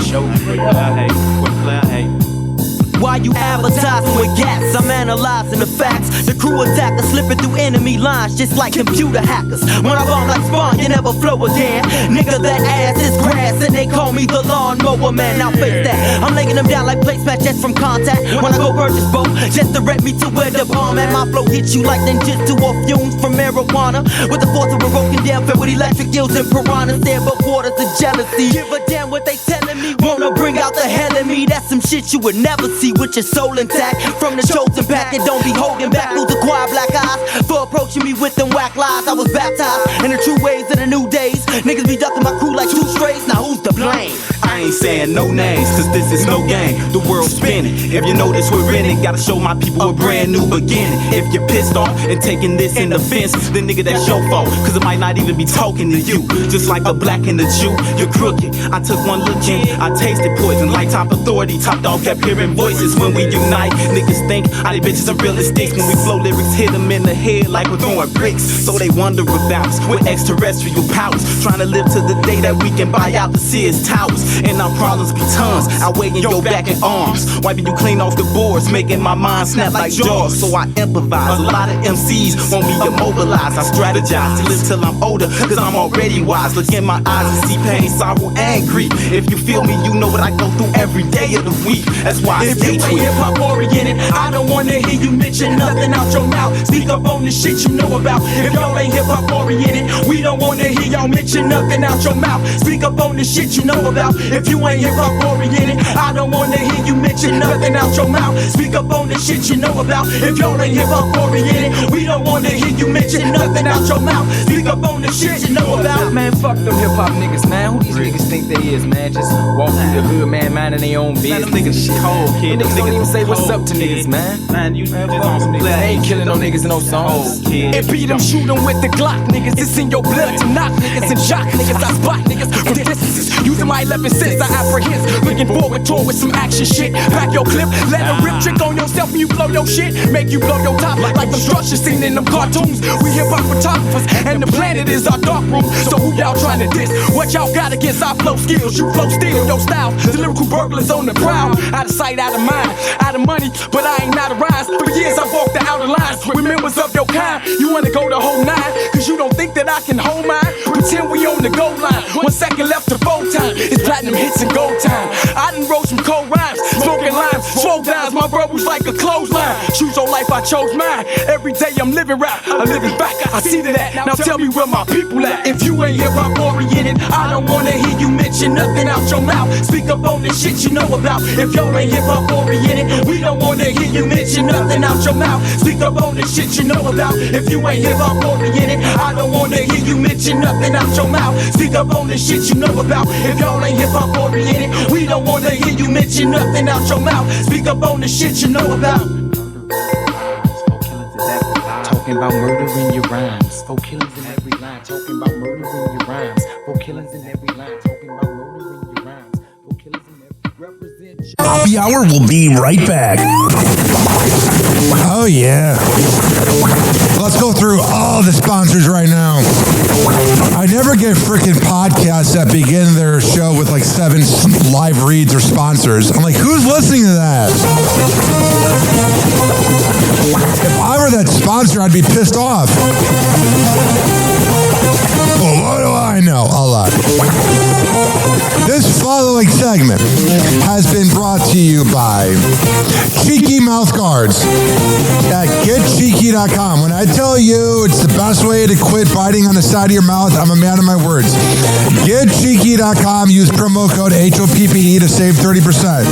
While you advertising with gas, I'm analyzing the facts. The crew attackers slipping through enemy lines just like computer hackers. When I bomb like Spawn, you never flow again. Nigga, that ass is grass and they call me the lawnmower man. Now face that, I'm laying them down like placemats just from contact. When I go purchase boat, just direct me to where the bomb at. My flow hits you like ninjutsu or fumes from marijuana. With the force of a broken down fit with electric gills and piranhas. There but waters of jealousy. Give a damn what they telling me. Wanna bring out the hell in me. That's some shit you would never see with your soul intact. From the chosen pack, and don't be holding back. Lose acquire black eyes for approaching me with them whack lies. I was baptized in the true ways of the new days. Niggas be ducking my crew like two strays. Now who's to blame? I ain't saying no names, cause this is no game. The world's spinning. If you notice we're in it, gotta show my people a brand new beginning. If you're pissed off and taking this in offense, then nigga, that's your fault. Cause it might not even be talking to you. Just like a black and a Jew, you're crooked. I took one look in, I tasted poison. Like top authority, top dog kept hearing voices. When we unite, niggas think all these bitches are realistic. When we flow lyrics, hit them in the head like we're throwing bricks. So they wonder about us with extraterrestrial powers. Trying to live to the day that we can buy out the Sears Towers. And our problems be tons, outweighing your back and arms. Wiping you clean off the boards, making my mind snap like jaws. So I improvise, a lot of MCs want me immobilized. I strategize to live till I'm older, cause I'm already wise. Look in my eyes and see pain, sorrow, and grief. If you feel me, you know what I go through every day of the week. That's why I stay tweet. Hip-hop oriented, I don't wanna hear you mention nothing out your mouth. Speak up on the shit you know about. If y'all ain't hip-hop oriented, we don't wanna hear y'all mention nothing out your mouth. Speak up on the shit you know about. If you ain't hip-hop oriented, I don't wanna hear you mention nothing out your mouth. Speak up on the shit you know about. If y'all ain't hip-hop oriented, we don't wanna hear you mention nothing out your mouth. Speak up on the shit you know about. Man, fuck them hip-hop niggas, man. Who these niggas think they is, man? Just walk through the hood, man, minding their own business. Them niggas shit cold, kid. Niggas don't even say what's up to niggas, man. Man, you just on some niggas. They ain't killing no niggas in no songs. It beat them, shoot them with the Glock, niggas. It's in your blood to knock niggas and shock niggas. I spot niggas from distances. Using my 11 cents, I apprehend. Looking forward to it with some action shit. Back your clip, let a rip trick on yourself when you blow your shit. Make you blow your top like them structures seen in them cartoons. We hip-hop photographers, and the planet is our dark room. So who y'all trying to diss? What y'all got against our flow skills? You flow still, your style. The lyrical burglars on the prowl. Out of sight, out of mind, out of money, but I ain't out of rhymes. For years I've walked the outer lines with members of your kind. You wanna go the whole nine, cause you don't think that I can hold mine. Pretend we on the goal line. 1 second left to vote time. It's platinum hits and gold time. I done wrote some cold rhymes, smoking limes, swole dimes. My bro was like a clothesline. Choose your life, I chose mine. Every day I'm living rap, I'm living back. I see to that. Now tell me where my people at. If you ain't hip-hop oriented, I don't wanna hear you mention nothing out your mouth. Speak up on the shit you know about. If y'all ain't hip-hop oriented, we don't wanna hear you mention nothing out your mouth. Speak up on the shit you know about. If you ain't hip-hop oriented, I don't wanna hear you mention nothing out your mouth. Speak up on the shit you know about. If y'all ain't hip-hop oriented, we don't wanna hear you mention nothing out your mouth. Speak up on the shit you know about. Talking about murdering your rhymes. 4 killings in every line. Talking about murdering your rhymes. 4 killings in every line. Talking about murdering your rhymes. 4 killings in every represent. Happy Hour will be right back. Oh, yeah. Let's go through all the sponsors right now. I never get freaking podcasts that begin their show with like 7 live reads or sponsors. I'm like, who's listening to that? If I were that sponsor, I'd be pissed off. Well, what do I know? A lot. This following segment has been brought to you by Cheeky Mouth Guards at getcheeky.com. When I tell you it's the best way to quit biting on the side of your mouth, I'm a man of my words. Getcheeky.com. Use promo code HOPPE to save 30%.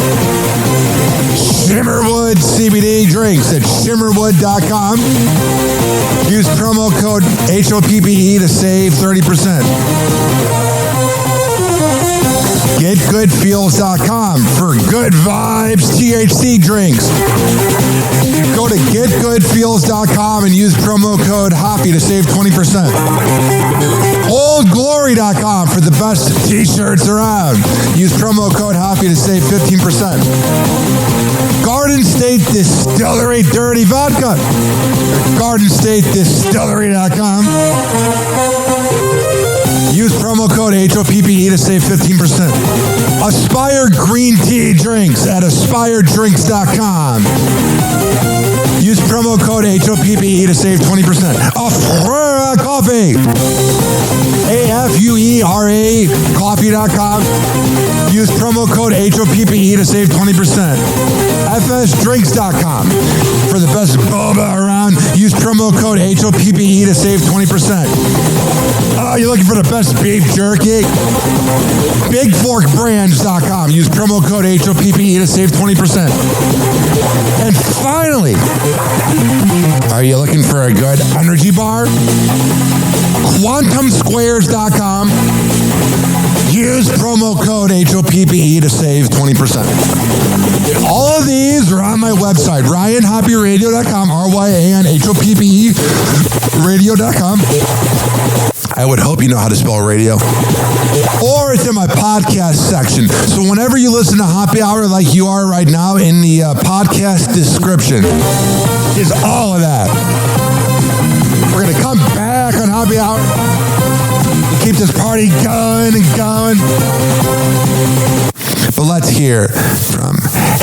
Shimmerwood CBD drinks at shimmerwood.com. Use promo code HOPPE to save 30%. GetGoodFeels.com for good vibes THC drinks. Go to GetGoodFeels.com and use promo code Hoppe to save 20%. OldGlory.com for the best t-shirts around. Use promo code Hoppe to save 15%. Garden State Distillery Dirty Vodka. GardenStateDistillery.com. Use promo code HOPPE to save 15%. Aspire Green Tea Drinks at AspireDrinks.com. Use promo code HOPPE to save 20%. Afura Coffee. AFUERA Coffee.com. Use promo code HOPPE to save 20%. FSDrinks.com. For the best boba around, use promo code HOPPE to save 20%. Oh, you're looking for the best beef jerky? BigForkBrands.com. Use promo code HOPPE to save 20%. And finally, are you looking for a good energy bar? QuantumSquares.com. Use promo code HOPPE to save 20%. All of these are on my website, RyanHoppeRadio.com, RyanHOPPE Radio.com. I would hope you know how to spell radio. Or it's in my podcast section. So whenever you listen to Hoppe Hour like you are right now, in the podcast description is all of that. We're going to come back on Hoppe Hour and keep this party going and going. But let's hear from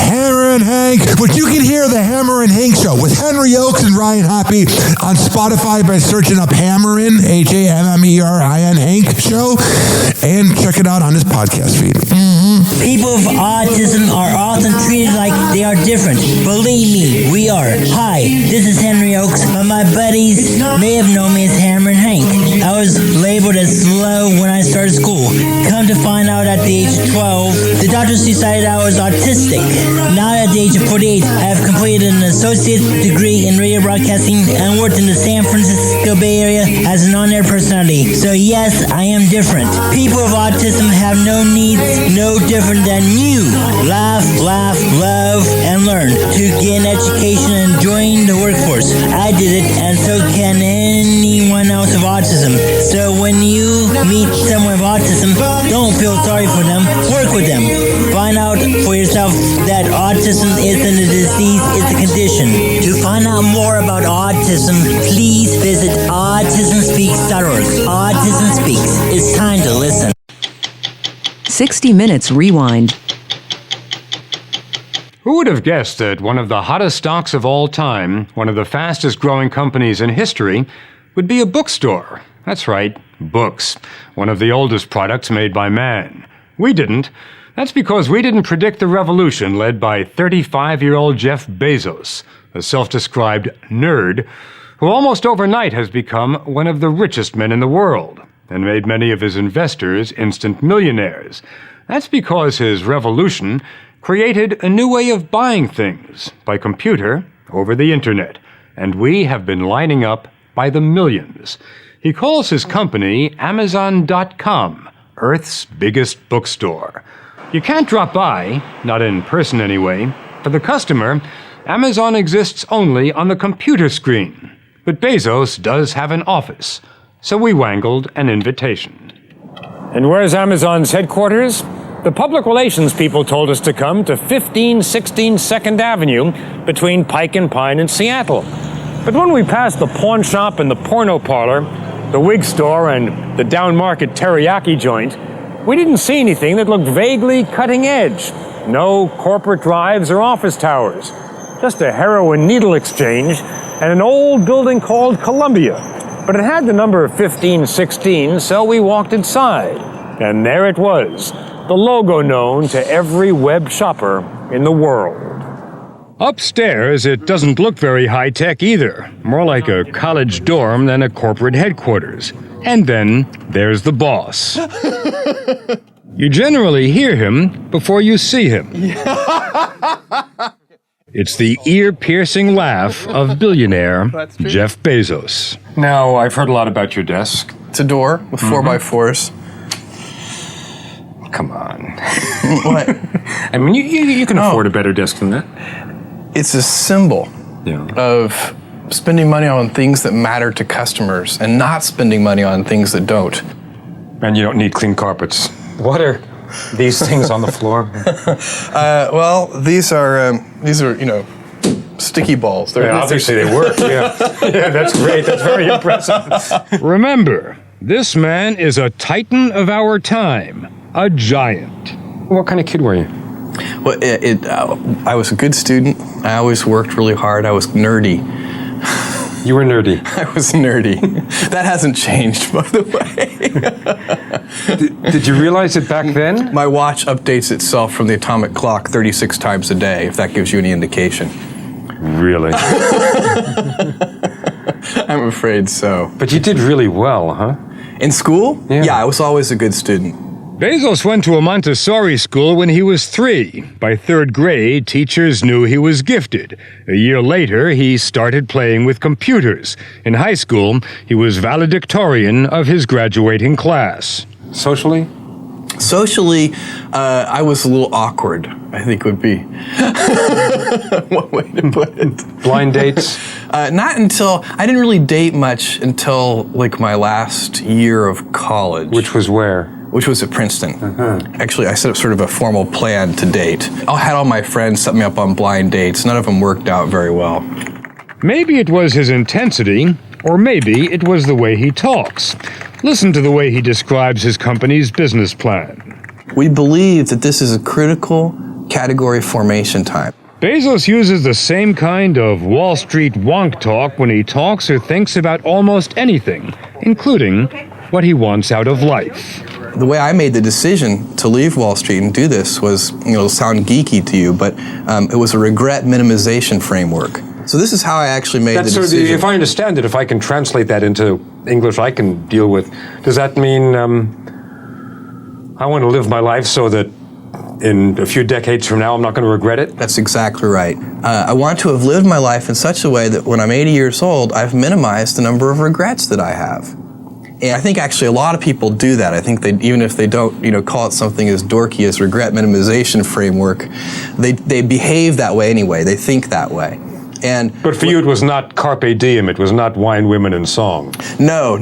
Hammer and Hank, which you can hear the Hammer and Hank Show with Henry Oakes and Ryan Hoppe on Spotify by searching up Hammerin, HAMMERIN Hank Show, and check it out on his podcast feed. People with autism are often treated like they are different. Believe me, we are. Hi, this is Henry Oakes, but my buddies may have known me as Hammer and Hank. I was labeled as slow when I started school. Come to find out at the age of 12, the doctors decided I was autistic. Now at the age of 48, I have completed an associate's degree in radio broadcasting and worked in the San Francisco Bay Area as an on-air personality. So yes, I am different. People with autism have no needs, no different than you. Laugh, love, and learn to get an education and join the workforce. I did it, and so can anyone else with autism. So when you meet someone with autism, don't feel sorry for them. Work with them. Find out for yourself that autism isn't a disease, it's a condition. To find out more about autism, please visit autismspeaks.org. Autism Speaks. It's time to listen. 60 Minutes Rewind. Who would have guessed that one of the hottest stocks of all time, one of the fastest growing companies in history, would be a bookstore? That's right, books. One of the oldest products made by man. We didn't. That's because we didn't predict the revolution led by 35-year-old Jeff Bezos, a self-described nerd, who almost overnight has become one of the richest men in the world and made many of his investors instant millionaires. That's because his revolution created a new way of buying things by computer over the internet, and we have been lining up by the millions. He calls his company Amazon.com, Earth's biggest bookstore. You can't drop by, not in person anyway. For the customer, Amazon exists only on the computer screen. But Bezos does have an office, so we wangled an invitation. And where's Amazon's headquarters? The public relations people told us to come to 1516 2nd Avenue between Pike and Pine in Seattle. But when we passed the pawn shop and the porno parlor, the wig store and the down-market teriyaki joint, we didn't see anything that looked vaguely cutting edge. No corporate drives or office towers. Just a heroin needle exchange and an old building called Columbia. But it had the number 1516, so we walked inside. And there it was, the logo known to every web shopper in the world. Upstairs, it doesn't look very high-tech either. More like a college dorm than a corporate headquarters. And then there's the boss. You generally hear him before you see him. It's the ear-piercing laugh of billionaire Jeff Bezos. Now, I've heard a lot about your desk. It's a door with 4x4s. Come on. What? I mean, you can afford a better desk than that. It's a symbol of spending money on things that matter to customers and not spending money on things that don't. And you don't need clean carpets. What are these things on the floor? Well, these are sticky balls. Obviously they work. Yeah, that's great. That's very impressive. Remember, this man is a titan of our time, a giant. What kind of kid were you? Well, I was a good student. I always worked really hard. I was nerdy. You were nerdy. I was nerdy. That hasn't changed, by the way. Did you realize it back then? My watch updates itself from the atomic clock 36 times a day, if that gives you any indication. Really? I'm afraid so. But you did really well, huh? In school? Yeah, I was always a good student. Bezos went to a Montessori school when he was 3. By 3rd grade, teachers knew he was gifted. A year later, he started playing with computers. In high school, he was valedictorian of his graduating class. Socially? Socially, I was a little awkward, I think would be one way to put it. Blind dates? Not until, I didn't really date much until like my last year of college. Which was where? Which was at Princeton. Actually, I set up sort of a formal plan to date. I had all my friends set me up on blind dates. None of them worked out very well. Maybe it was his intensity, or maybe it was the way he talks. Listen to the way he describes his company's business plan. We believe that this is a critical category formation time. Bezos uses the same kind of Wall Street wonk talk when he talks or thinks about almost anything, including what he wants out of life. The way I made the decision to leave Wall Street and do this was, it'll sound geeky to you, but it was a regret minimization framework. So this is how I actually made the decision. If I understand it, if I can translate that into English I can deal with, does that mean I want to live my life so that in a few decades from now I'm not going to regret it? That's exactly right. I want to have lived my life in such a way that when I'm 80 years old, I've minimized the number of regrets that I have. And I think actually a lot of people do that. I think they, even if they don't, call it something as dorky as regret minimization framework, they behave that way anyway. They think that way. But for you, it was not carpe diem. It was not wine, women, and song. No.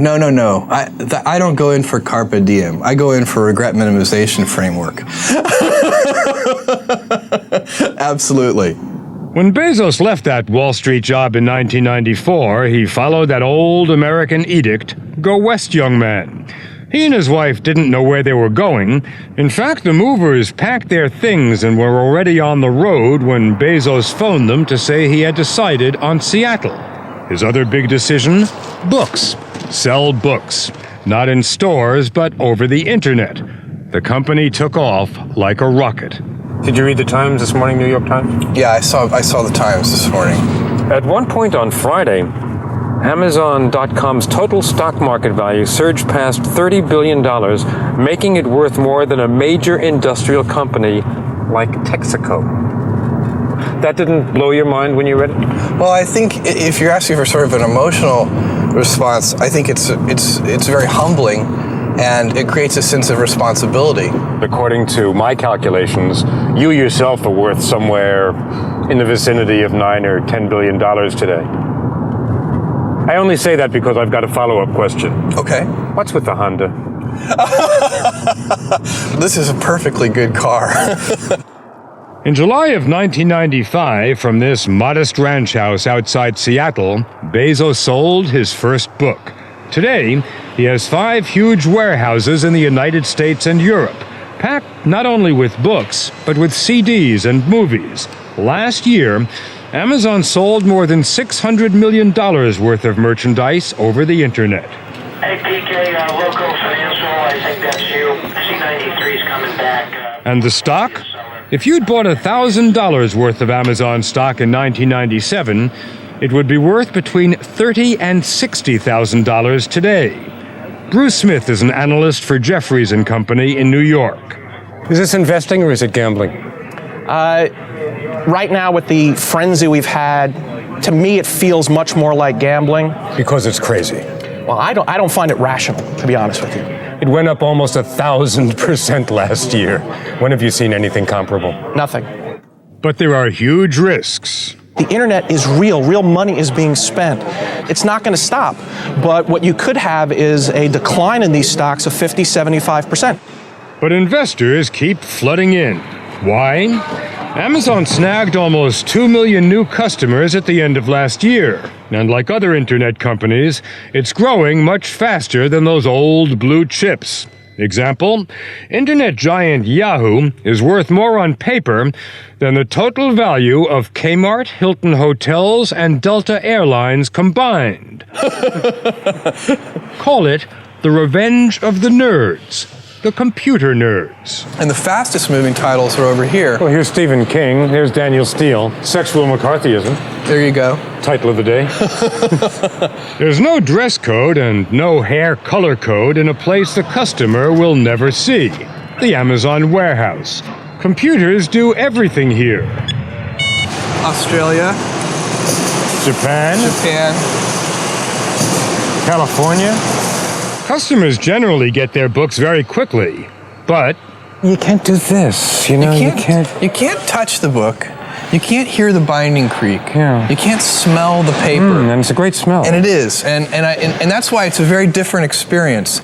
I don't go in for carpe diem. I go in for regret minimization framework. Absolutely. When Bezos left that Wall Street job in 1994, he followed that old American edict, "Go west, young man." He and his wife didn't know where they were going. In fact, the movers packed their things and were already on the road when Bezos phoned them to say he had decided on Seattle. His other big decision? Books. Sell books. Not in stores, but over the internet. The company took off like a rocket. Did you read the Times this morning, New York Times? Yeah, I saw the Times this morning. At one point on Friday, Amazon.com's total stock market value surged past $30 billion, making it worth more than a major industrial company like Texaco. That didn't blow your mind when you read it? Well, I think if you're asking for sort of an emotional response, I think it's very humbling, and it creates a sense of responsibility. According to my calculations, you yourself are worth somewhere in the vicinity of $9 or $10 billion today. I only say that because I've got a follow-up question. Okay. What's with the Honda? This is a perfectly good car. In July of 1995, from this modest ranch house outside Seattle, Bezos sold his first book. Today, he has 5 huge warehouses in the United States and Europe, packed not only with books, but with CDs and movies. Last year, Amazon sold more than $600 million worth of merchandise over the internet. Hey, PK, Local Financial, I think that's you. C93 is coming back. And the stock? If you'd bought $1,000 worth of Amazon stock in 1997, it would be worth between $30,000 and $60,000 today. Bruce Smith is an analyst for Jefferies & Company in New York. Is this investing or is it gambling? Right now, with the frenzy we've had, to me it feels much more like gambling. Because it's crazy. Well, I don't find it rational, to be honest with you. It went up almost 1,000% last year. When have you seen anything comparable? Nothing. But there are huge risks. The internet is real. Real money is being spent. It's not going to stop. But what you could have is a decline in these stocks of 50, 75%. But investors keep flooding in. Why? Amazon snagged almost 2 million new customers at the end of last year. And like other internet companies, it's growing much faster than those old blue chips. Example, internet giant Yahoo is worth more on paper than the total value of Kmart, Hilton Hotels, and Delta Airlines combined. Call it the revenge of the nerds. The computer nerds. And the fastest moving titles are over here. Well, here's Stephen King, here's Daniel Steele, Sexual McCarthyism. There you go. Title of the day. There's no dress code and no hair color code in a place the customer will never see. The Amazon warehouse. Computers do everything here. Australia. Japan. California. Customers generally get their books very quickly, but you can't do this, you can't touch the book. You can't hear the binding creak. Yeah. You can't smell the paper. And it's a great smell. And it is. And that's why it's a very different experience.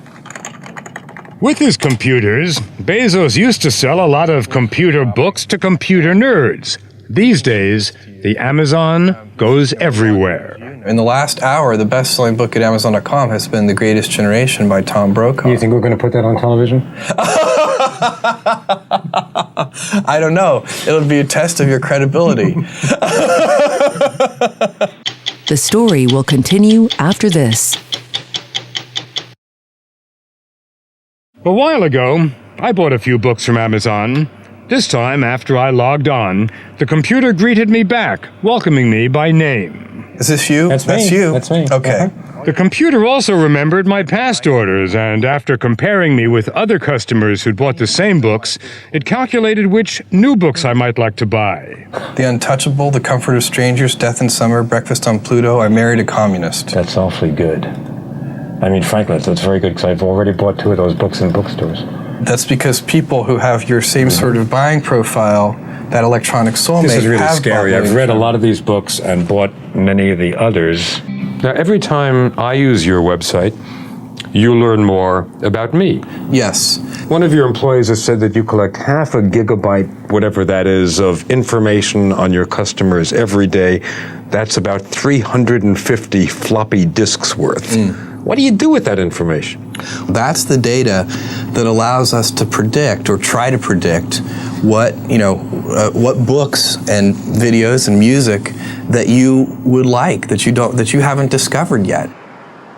with his computers, Bezos used to sell a lot of computer books to computer nerds. These days, the Amazon goes everywhere. In the last hour, the best-selling book at Amazon.com has been The Greatest Generation by Tom Brokaw. You think we're going to put that on television? I don't know. It'll be a test of your credibility. The story will continue after this. A while ago, I bought a few books from Amazon. This time, after I logged on, the computer greeted me back, welcoming me by name. Is this you? That's you. That's me. Okay. The computer also remembered my past orders, and after comparing me with other customers who'd bought the same books, it calculated which new books I might like to buy. The Untouchable, The Comfort of Strangers, Death in Summer, Breakfast on Pluto, I Married a Communist. That's awfully good. I mean, frankly, that's very good, because I've already bought 2 of those books in bookstores. That's because people who have your same sort of buying profile, that electronic soulmate, This is really have scary. I've read a lot of these books and bought many of the others. Now, every time I use your website, you learn more about me. Yes. One of your employees has said that you collect 0.5 gigabyte, whatever that is, of information on your customers every day. That's about 350 floppy disks worth. What do you do with that information? That's the data that allows us to predict or try to predict what books and videos and music that you would like, that you haven't discovered yet.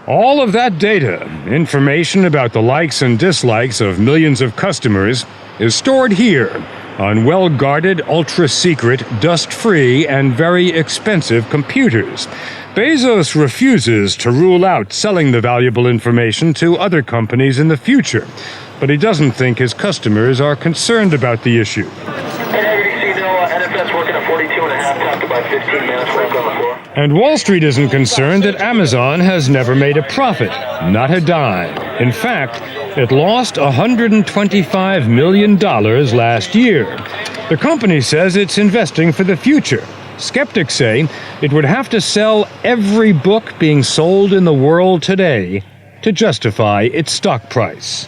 All of that data, information about the likes and dislikes of millions of customers, is stored here on well-guarded, ultra-secret, dust-free, and very expensive computers. Bezos refuses to rule out selling the valuable information to other companies in the future, but he doesn't think his customers are concerned about the issue. NFS working at 42.5, talked about 15 minutes left on the floor. And Wall Street isn't concerned that Amazon has never made a profit, not a dime. In fact, it lost $125 million last year. The company says it's investing for the future. Skeptics say it would have to sell every book being sold in the world today to justify its stock price.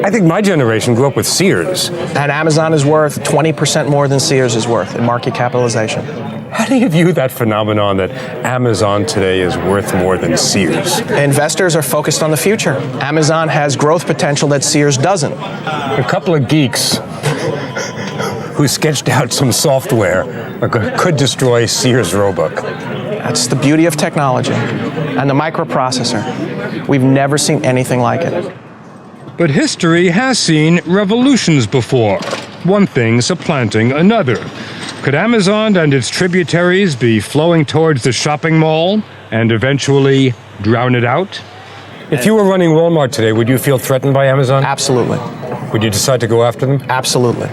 I think my generation grew up with Sears. And Amazon is worth 20% more than Sears is worth in market capitalization. How do you view that phenomenon that Amazon today is worth more than Sears? Investors are focused on the future. Amazon has growth potential that Sears doesn't. A couple of geeks who sketched out some software that could destroy Sears Roebuck. That's the beauty of technology and the microprocessor. We've never seen anything like it. But history has seen revolutions before, one thing supplanting another. Could Amazon and its tributaries be flowing towards the shopping mall and eventually drown it out? If you were running Walmart today, would you feel threatened by Amazon? Absolutely. Would you decide to go after them? Absolutely.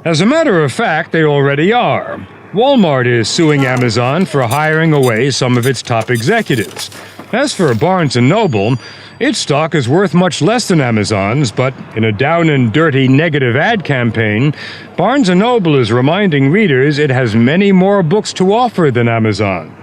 As a matter of fact, they already are. Walmart is suing Amazon for hiring away some of its top executives. As for Barnes & Noble, its stock is worth much less than Amazon's, but in a down-and-dirty negative ad campaign, Barnes & Noble is reminding readers it has many more books to offer than Amazon.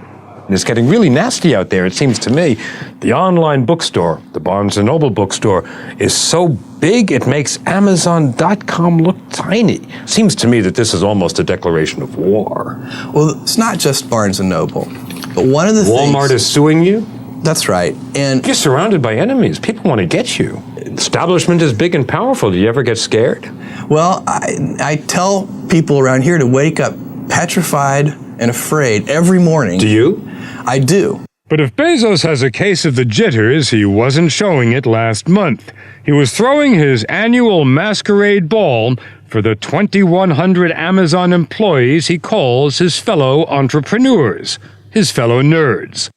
It's getting really nasty out there, it seems to me. The online bookstore, the Barnes & Noble bookstore, is so big it makes Amazon.com look tiny. Seems to me that this is almost a declaration of war. Well, it's not just Barnes & Noble, but one of the Walmart is suing you? That's right. And you're surrounded by enemies. People want to get you. Establishment is big and powerful. Do you ever get scared? Well, I tell people around here to wake up petrified and afraid every morning. Do you? I do. But if Bezos has a case of the jitters, he wasn't showing it last month. He was throwing his annual masquerade ball for the 2,100 Amazon employees he calls his fellow entrepreneurs, his fellow nerds.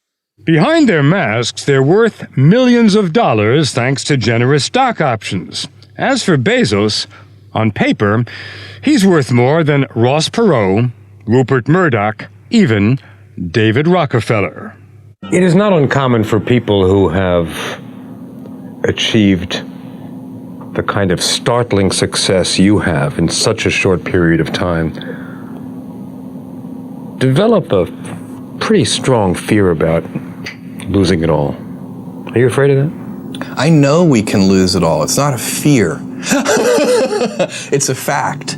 Behind their masks, they're worth millions of dollars thanks to generous stock options. As for Bezos, on paper, he's worth more than Ross Perot, Rupert Murdoch, even David Rockefeller. It is not uncommon for people who have achieved the kind of startling success you have in such a short period of time develop a pretty strong fear about losing it all. Are you afraid of that? I know we can lose it all. It's not a fear. It's a fact.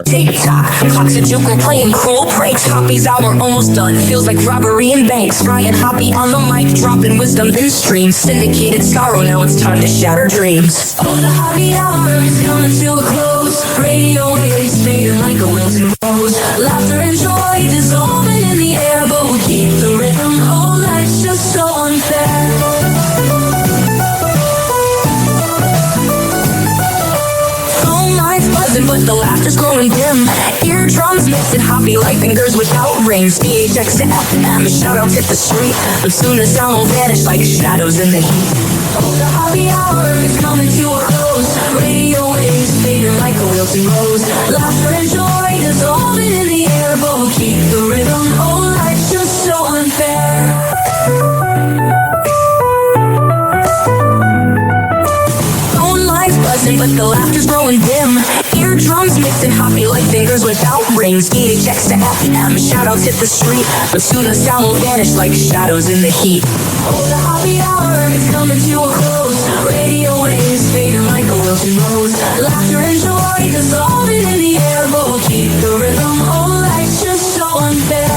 TikTok, clocks are joking, playing cruel pranks. Hoppe's hour almost done. Feels like robbery in banks. Ryan Hoppe on the mic, dropping wisdom in streams. Syndicated sorrow, now it's time to shatter dreams. Oh, the Hoppe hour is coming to a close. Radio waves fading like a wilted rose. Laughter and joy dissolving in the air, but we keep the rhythm. Oh, life's just so unfair. But the laughter's growing dim. Eardrums mixing Hoppe like fingers without rings. DHX to FM, shoutouts hit the street. But soon the sound will vanish like shadows in the heat. Oh, the Hoppe hour is coming to a close. Radio waves fading like a wilting rose. Laughter and joy dissolving in the air, but we'll keep the rhythm. Oh, life's just so unfair. But the laughter's growing dim. Eardrums mixing Hoppe like fingers without rings. DHX to FM, shoutouts hit the street. But soon the sound will vanish like shadows in the heat. Oh, the Hoppe hour is coming to a close. Radio waves fading like a wilted rose. Laughter and joy dissolving in the air, but we'll keep the rhythm. Oh, life's just so unfair.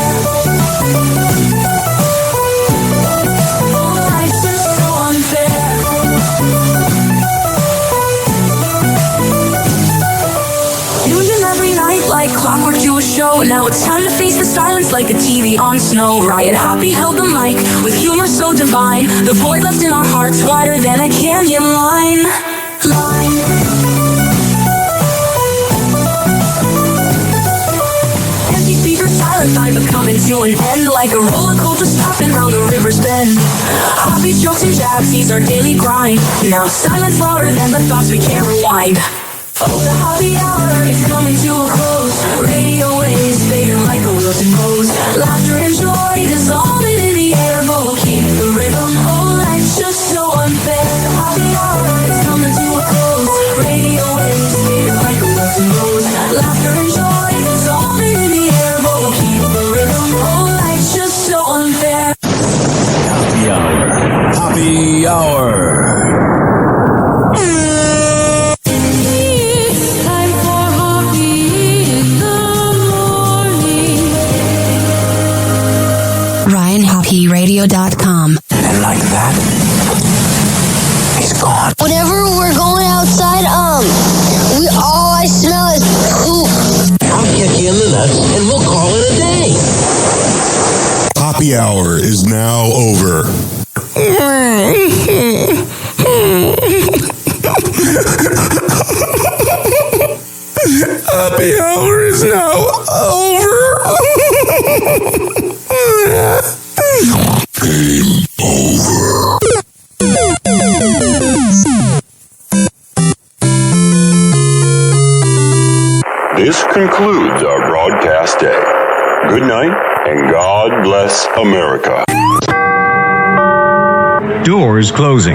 Oh, life's just so unfair. Like clockwork to a show. Now it's time to face the silence like a TV on snow. Ryan Hoppe held the mic with humor so divine. The void left in our hearts wider than a canyon line. Empty fever, silent time, but coming to an end like a roller coaster stopping round the river's bend. Hoppe's jokes and jabs, these are daily grind. Now silence louder than the thoughts we can't rewind. Oh, the Hoppe hour is coming to a close. Radio waves fading like a wilted rose. Laughter and joy dissolving in the air, but we'll keep the rhythm. Oh, life's just so unfair. The Hoppe hour is coming to a close. Radio waves fading like a wilted rose. Laughter and joy dissolving in the air, but we'll keep the rhythm. Oh, life's just so unfair. Hoppe hour. Hoppe hour. RyanHoppeRadio.com. And like that, he's gone. Whenever we're going outside, all I smell is poop. I'll kick you in the nuts and we'll call it a day. Hoppe hour is now over. Hoppe hour is now over. Game over. This concludes our broadcast day. Good night, and God bless America. Doors closing.